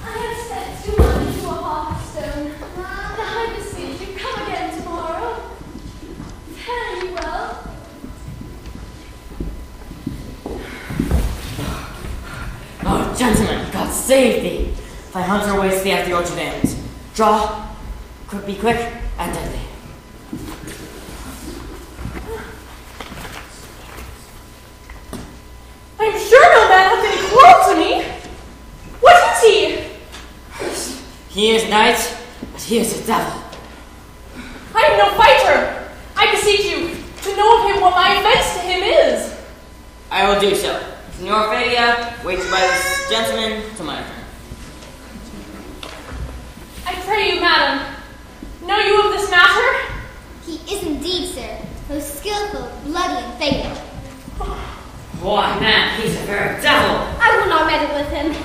Speaker 9: I have set too much into a hot stone.
Speaker 10: gentlemen, God save thee. Thy hunter waits thee at the orchard end. Draw, be quick, and deadly.
Speaker 9: I'm sure no man hath any quarrel to me. What is he?
Speaker 10: He is knight, but he is a devil.
Speaker 9: I am no fighter. I beseech you to know of him what my offense to him is.
Speaker 10: I will do so. Signor Ophelia, wait by this gentleman till my turn.
Speaker 9: I pray you, madam, know you of this matter?
Speaker 5: He is indeed, sir, most skillful, bloody, and fatal.
Speaker 10: Why, man, he's a very devil.
Speaker 5: I will not meddle with him.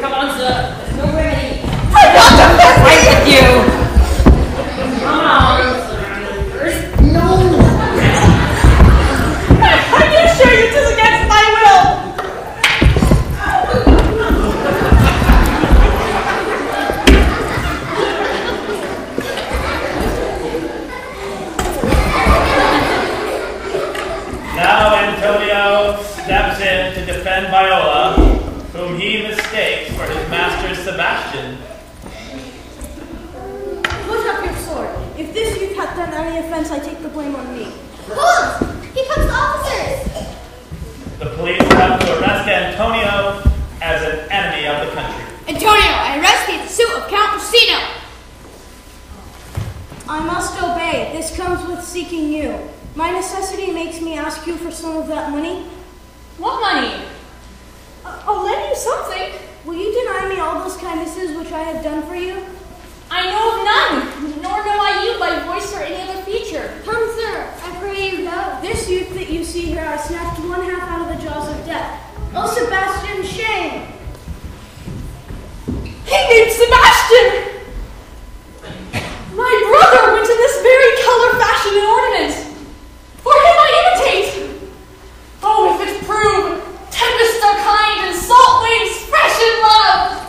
Speaker 10: Come on, sir. There's no remedy.
Speaker 9: I got to
Speaker 10: fight with you. Come on. No.
Speaker 9: Are you sure it is against my will?
Speaker 2: Now Antonio steps in to defend Viola, whom he mistakes for his master Sebastian.
Speaker 8: Put up your sword. If this youth hath done any offense, I take the blame on me.
Speaker 5: Hold! Here comes the officers!
Speaker 2: The police have to arrest Antonio as an enemy of the country.
Speaker 13: Antonio, I arrest thee at the suit of Count Orsino.
Speaker 8: I must obey. This comes with seeking you. My necessity makes me ask you for some of that money.
Speaker 9: What money? I'll lend you something.
Speaker 8: Will you deny me all those kindnesses which I have done for you?
Speaker 9: I know of none, nor know I you by voice or any other feature.
Speaker 8: Come, sir, I pray you go. This youth that you see here, I snatched one half out of the jaws of death. Oh, Sebastian, shame!
Speaker 9: He named Sebastian! My brother went in this very color, fashion, and ornament. For him I imitate. Oh, if it prove, tempests are kind and salt waves fresh in love.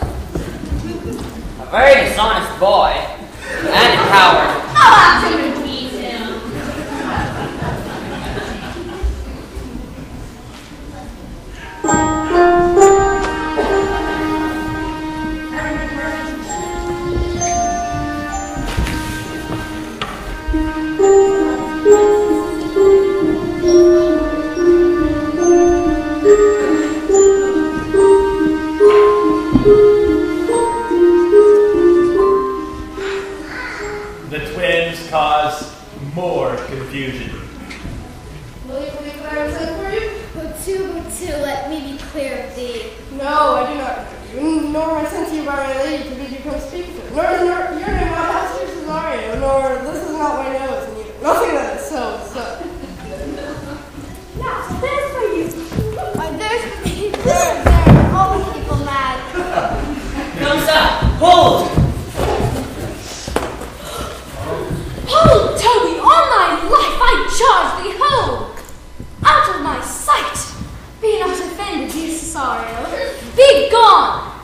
Speaker 10: A very dishonest boy, and a coward.
Speaker 9: I'll have to defeat him.
Speaker 2: The twins cause more confusion.
Speaker 6: Will you believe that I was sent for you?
Speaker 5: Hutu, let me be clear of thee.
Speaker 6: No, I do not. Nor am I sent to you by my lady to bid you come speak to her. Nor your name, my master Cesario, nor this is not my nose, and you nothing that is so.
Speaker 5: Now, there's for you. There's for me. There, all the people mad.
Speaker 10: Come, sir. Hold.
Speaker 9: Hold, Toby, on thy life I charge thee, hold! Out of my sight! Be not offended, dear Cesario. Be gone!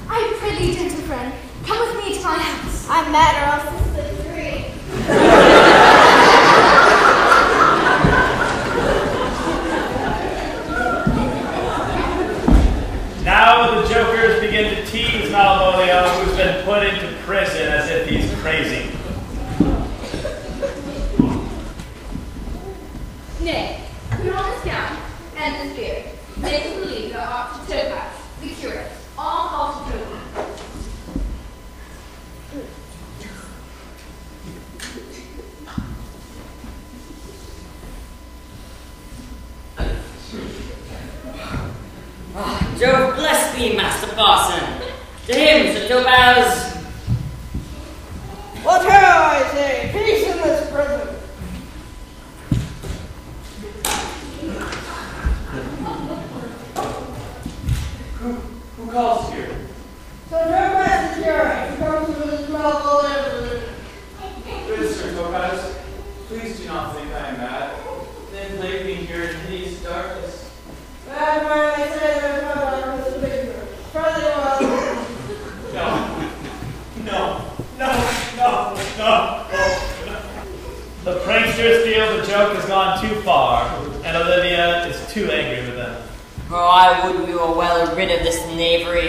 Speaker 9: I pray thee, gentle friend, come with me to my house.
Speaker 5: I'm mad or else this is a dream.
Speaker 2: Now the jokers begin to tease Malvolio, who's been put into prison as if he's crazy.
Speaker 14: Nay, put on this gown and this beard. Make us believe thou art to Topaz, the curate. All call to Toby.
Speaker 10: Jove bless thee, Master Parson. To him, Sir Topaz.
Speaker 6: What have I say? Peace in this prison.
Speaker 11: Who calls here?
Speaker 6: So Topaz is here. He comes with his mouth all over.
Speaker 11: Good Sir Topaz, please do not think I am mad. They laid me here in hideous darkness.
Speaker 6: Bad man, they say there's no darkness in big room. Probably well.
Speaker 2: No. The pranksters feel the joke has gone too far, and and Olivia is too angry with them.
Speaker 10: Oh, I would we were well rid of this knavery.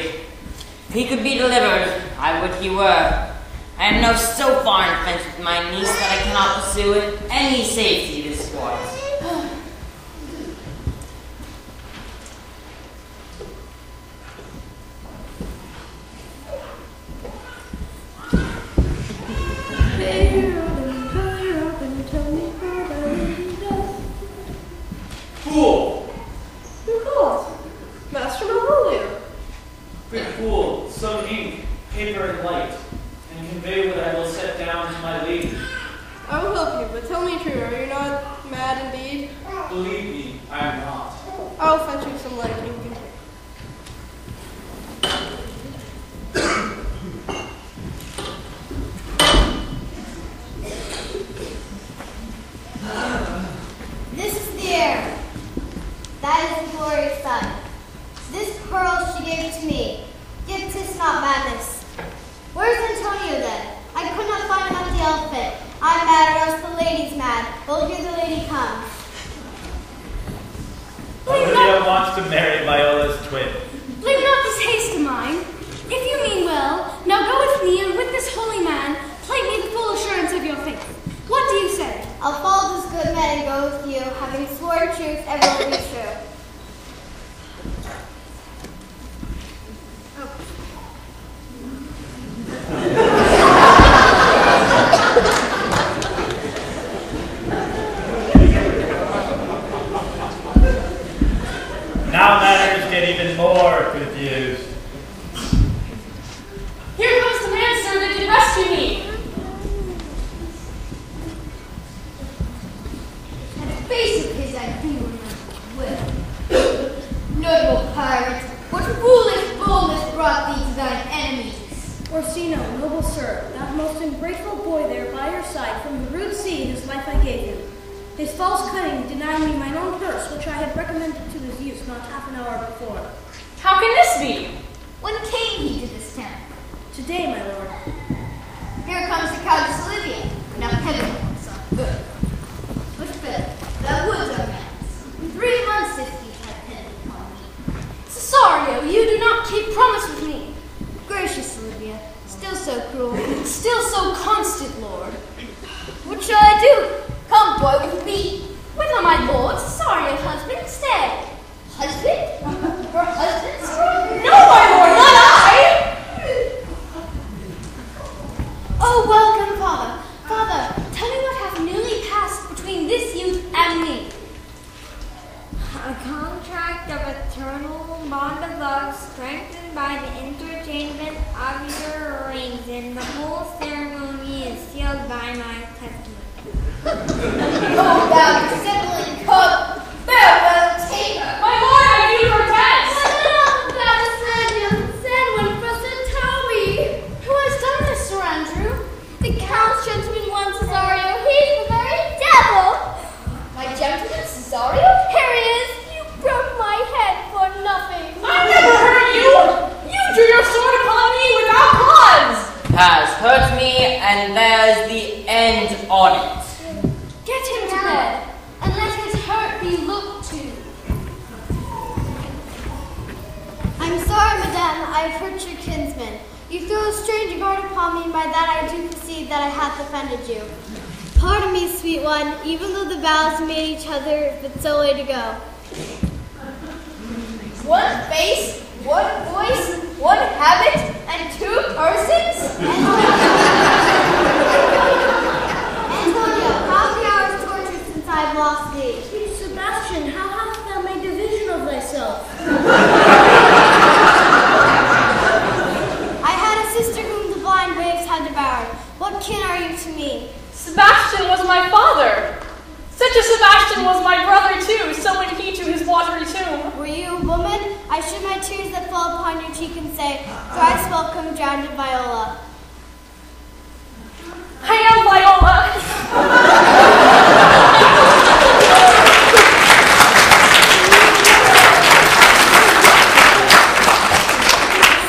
Speaker 10: If he could be delivered, I would he were. I am now so far in fence with my niece that I cannot pursue it any safety this was.
Speaker 11: Fool!
Speaker 12: Who calls? Master Malvolio.
Speaker 11: Good fool, some ink, paper, and light, and convey what I will set down to my lady.
Speaker 12: I will help you, but tell me true, are you not mad indeed?
Speaker 11: Believe me, I am not.
Speaker 12: I will fetch you some light ink and paper.
Speaker 5: This is the air. That is the glorious sun. This pearl she gave to me. Yet 'tis not madness. Where's Antonio then? I could not find him at the elephant. I'm mad or else the lady's mad. Well, here the lady comes.
Speaker 2: Olivia wants to marry Viola's twin.
Speaker 9: Blame not this haste of mine. If you mean well, now go with me, and with this holy man, plight me the full assurance of your faith. What do you say?
Speaker 5: I'll follow this good man and go with you, having sworn truth and will be true.
Speaker 2: Now matters get even more confused.
Speaker 9: Here comes the manservant to rescue me.
Speaker 13: The face of his I do remember well. Noble pirate, what foolish boldness brought thee to thine enemies?
Speaker 4: Orsino, noble sir, that most ungrateful boy there by your side from the rude sea whose life I gave him. His false cunning denied me mine own purse, which I had recommended to his use not half an hour before.
Speaker 9: How can this be?
Speaker 13: When came he to this town?
Speaker 4: Today, my lord.
Speaker 13: Here comes the Countess Olivia. Now heaven wants on good. But Philip, thou wouldst our mans. In 3 months this he had depended upon me.
Speaker 9: Cesario, you do not keep promise with me.
Speaker 13: Gracious Olivia, still so cruel.
Speaker 9: Still so constant, lord.
Speaker 13: What shall I do? Come, boy, with me.
Speaker 9: Whither, my lord? Cesario's husband, stay.
Speaker 13: Husband? Her husband's?
Speaker 9: No, my lord, not I!
Speaker 13: Oh, welcome, father. Father, tell me what hath newly passed between this youth and me.
Speaker 15: A contract of eternal bond of love strengthened by the interchangement of your rings, and the whole ceremony is sealed by my testament.
Speaker 13: Oh, thou dissembling cub! Farewell, take her!
Speaker 9: My lord, I need your test!
Speaker 8: Said one for Centauri.
Speaker 9: Who has done this, Sir Andrew?
Speaker 8: The Count's gentleman wants Cesario. He's the very devil.
Speaker 13: My gentleman, Cesario?
Speaker 8: Here he is. You broke my head for nothing.
Speaker 9: I never hurt you! You drew your sword upon me without cause!
Speaker 10: Has hurt me, and there's the end on it.
Speaker 9: Get him to bed, and let his hurt be looked to.
Speaker 5: I'm sorry, madame, I have hurt your kinsman. You throw a strange guard upon me, and by that I do perceive that I hath offended you. Pardon me, sweet one, even though the vows made each other but so way to go.
Speaker 13: One face, one voice, one habit, and 2 persons?
Speaker 5: Antonio, how many hours tortured since I have lost thee?
Speaker 4: Sweet Sebastian, how hast thou made division of thyself?
Speaker 5: I had a sister whom the blind waves had devoured. What kin are you to me?
Speaker 9: Sebastian was my father. Such a Sebastian was my brother too, so went he to his watery tomb.
Speaker 5: Were you a woman? I shed my tears that fall upon your cheek and say, thrice welcome, drowned Viola.
Speaker 9: I am Viola.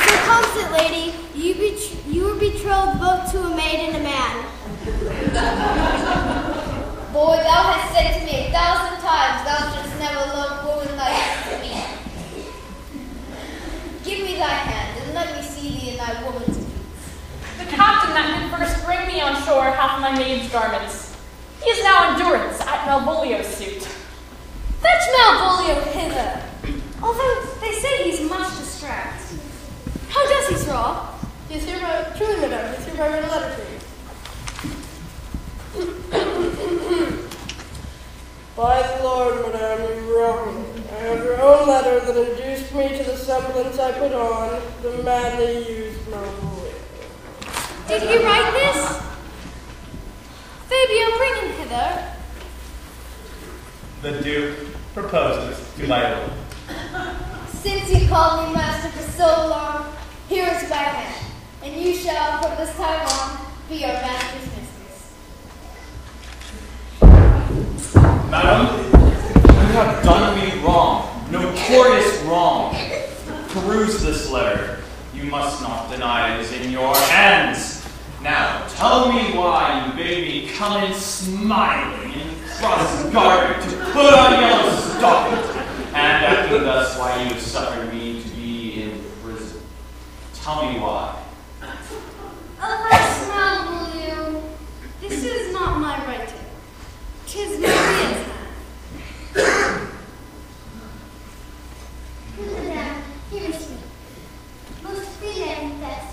Speaker 5: Circumstant lady, you were betrothed both to a maid and a man.
Speaker 13: Boy, thou hast said to me 1,000 times thou shouldst never loved woman like me. Give me thy hand, and let me see thee in thy woman's deeds.
Speaker 9: The captain that did first bring me on shore hath my maid's garments. He is now in durance at Malvolio's suit.
Speaker 8: Fetch Malvolio hither. Although they say he's much distracted. How does he, Straw?
Speaker 12: He is hereby, truly, madame, he is hereby read a letter for you. By the Lord, madame, you wrong me. I have your own letter that induced me to the semblance I put on, the madly used Malvolio.
Speaker 8: Did he write this? Fabio, bring him hither.
Speaker 2: The Duke proposes to Lionel.
Speaker 13: Since you called me master for so long, here is my hand, and you shall, from this time on, be your master's mistress.
Speaker 11: Madam, you have done me wrong, notorious wrong. Peruse this letter. You must not deny it is in your hands. Now, tell me why you bade me come in smiling in cross-garter to put on yellow stockings, and acting thus why you have suffered me to be in prison. Tell me why.
Speaker 8: Alas, Malvolio, this is not my writing. 'Tis Maria's hand.
Speaker 5: Madame, hear me speak. Most freely I confess,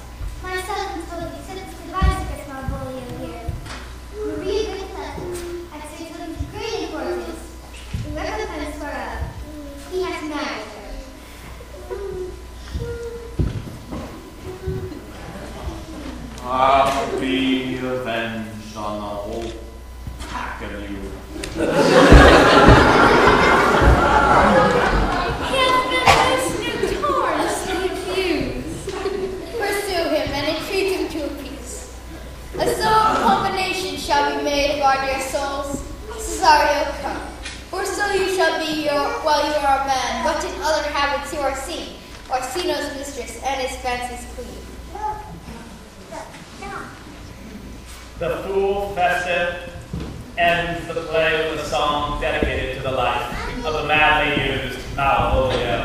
Speaker 5: myself and Toby sentenced to advise against Malvolio here. Maria Griffith, I'd say to him of great importance. In recompense whereof, he has married her.
Speaker 11: I'll be avenged on the whole pack of you.
Speaker 8: He has been most notoriously accused.
Speaker 13: Pursue him and entreat him to a peace. A solemn combination shall be made of our dear souls. Cesario, come. For so you shall be while you are a man, but in other habits you are seen, Orsino's mistress and his fancy's queen.
Speaker 2: The Fool Festive ends the play with a song dedicated to the life of the madly used Malvolio.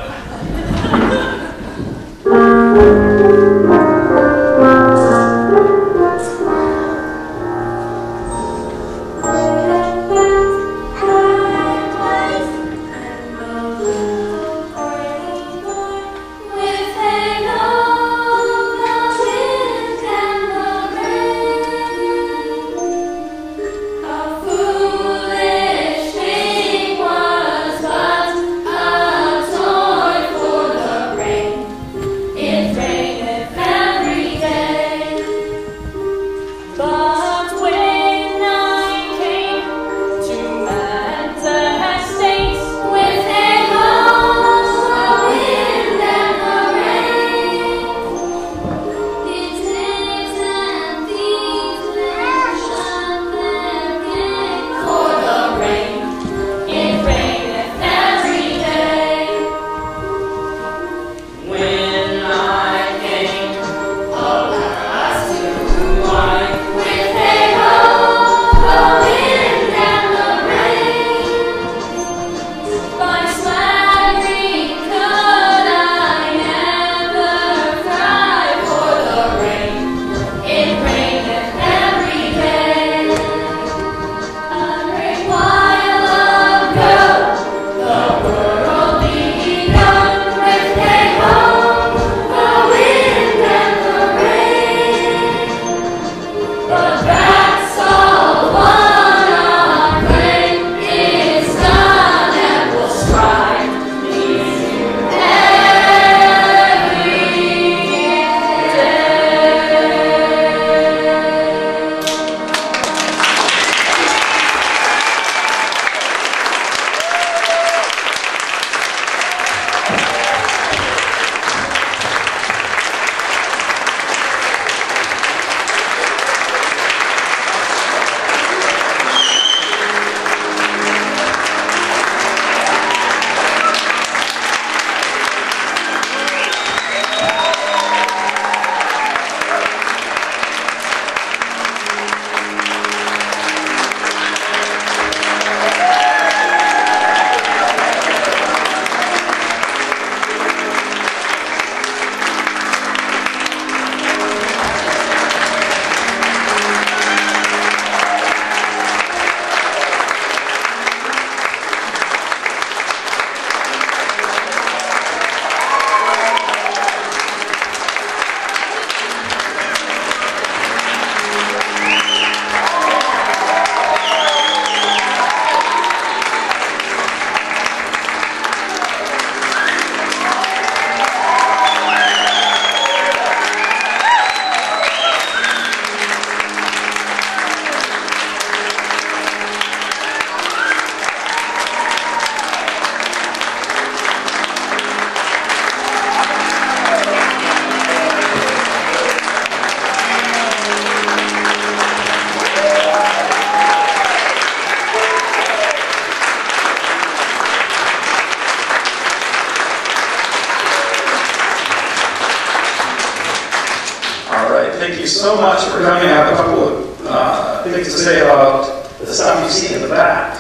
Speaker 1: things to say about the stuff you see in the back.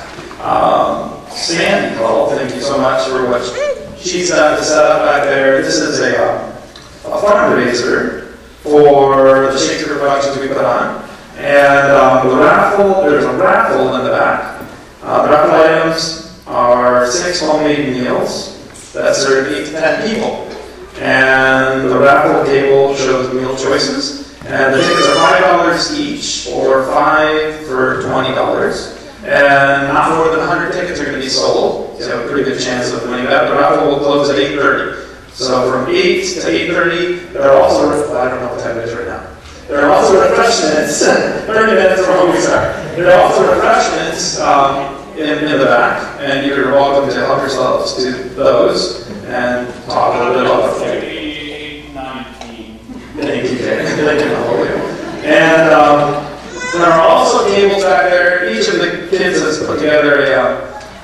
Speaker 1: Sandy Cole, thank you so much for what she's done to set up back there. This is a fundraiser for the Shakespeare productions we put on. And the raffle, there's a raffle in the back. The raffle items are 6 homemade meals that serve 8 to 10 people. And the raffle table shows meal choices. And the tickets are $5 each, or 5 for $20. And not more than 100 tickets are going to be sold. So you have a pretty good chance of winning that. The raffle will close at 8:30. So from 8 to 8:30, there are also, I don't know what time it is right now. There are also refreshments, 30 minutes from when we start. There are also refreshments in the back, and you're welcome to help yourselves to those and talk a little bit about the food.
Speaker 11: 8:19.
Speaker 1: Thank you, Kay. Thank you, and there are also tables back there. Each of the kids has put together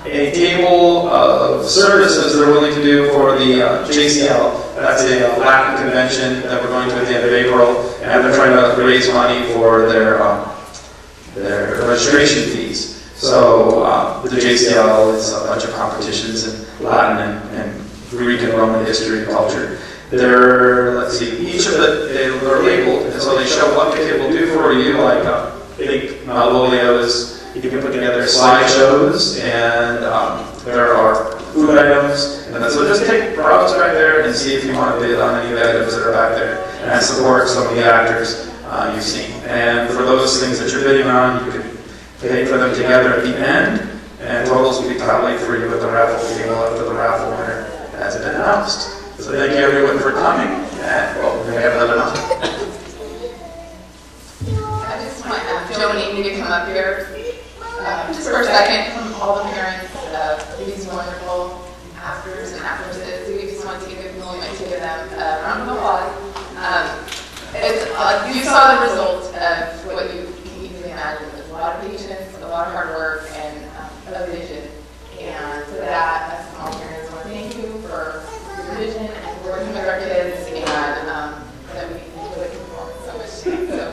Speaker 1: a table of services they're willing to do for the JCL. That's a Latin convention that we're going to at the end of April, and they're trying to raise money for their registration fees. So the JCL is a bunch of competitions in Latin and Greek and Roman history and culture. Let's see, each of they're labeled, and so they show what the kid will do for you, like big Malvolios. You can put together slideshows, and there are food items, and then, so just browse right there and see if you want to bid on any of the items that are back there, and support some of the actors you've seen. And for those things that you're bidding on, you can pay for them together at the end, and totals will be tallied for you at the raffle table after the raffle winner has been announced. So thank you everyone for coming, and well, we have another announcement.
Speaker 14: I just want Joni to come up here just for a second from all the parents of these wonderful actors and actresses. We just want to give a moment to give them a round of applause. You saw the result of what you can easily imagine. There's a lot of patience, a lot of hard work, and a vision. And for that, as all parents, I want to thank you for your vision and for working with our kids, and that we really can perform so much today.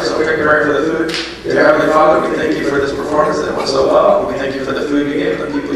Speaker 14: So
Speaker 1: Dear Heavenly Father, we thank you for this performance that went so well. We thank you for the food you gave the people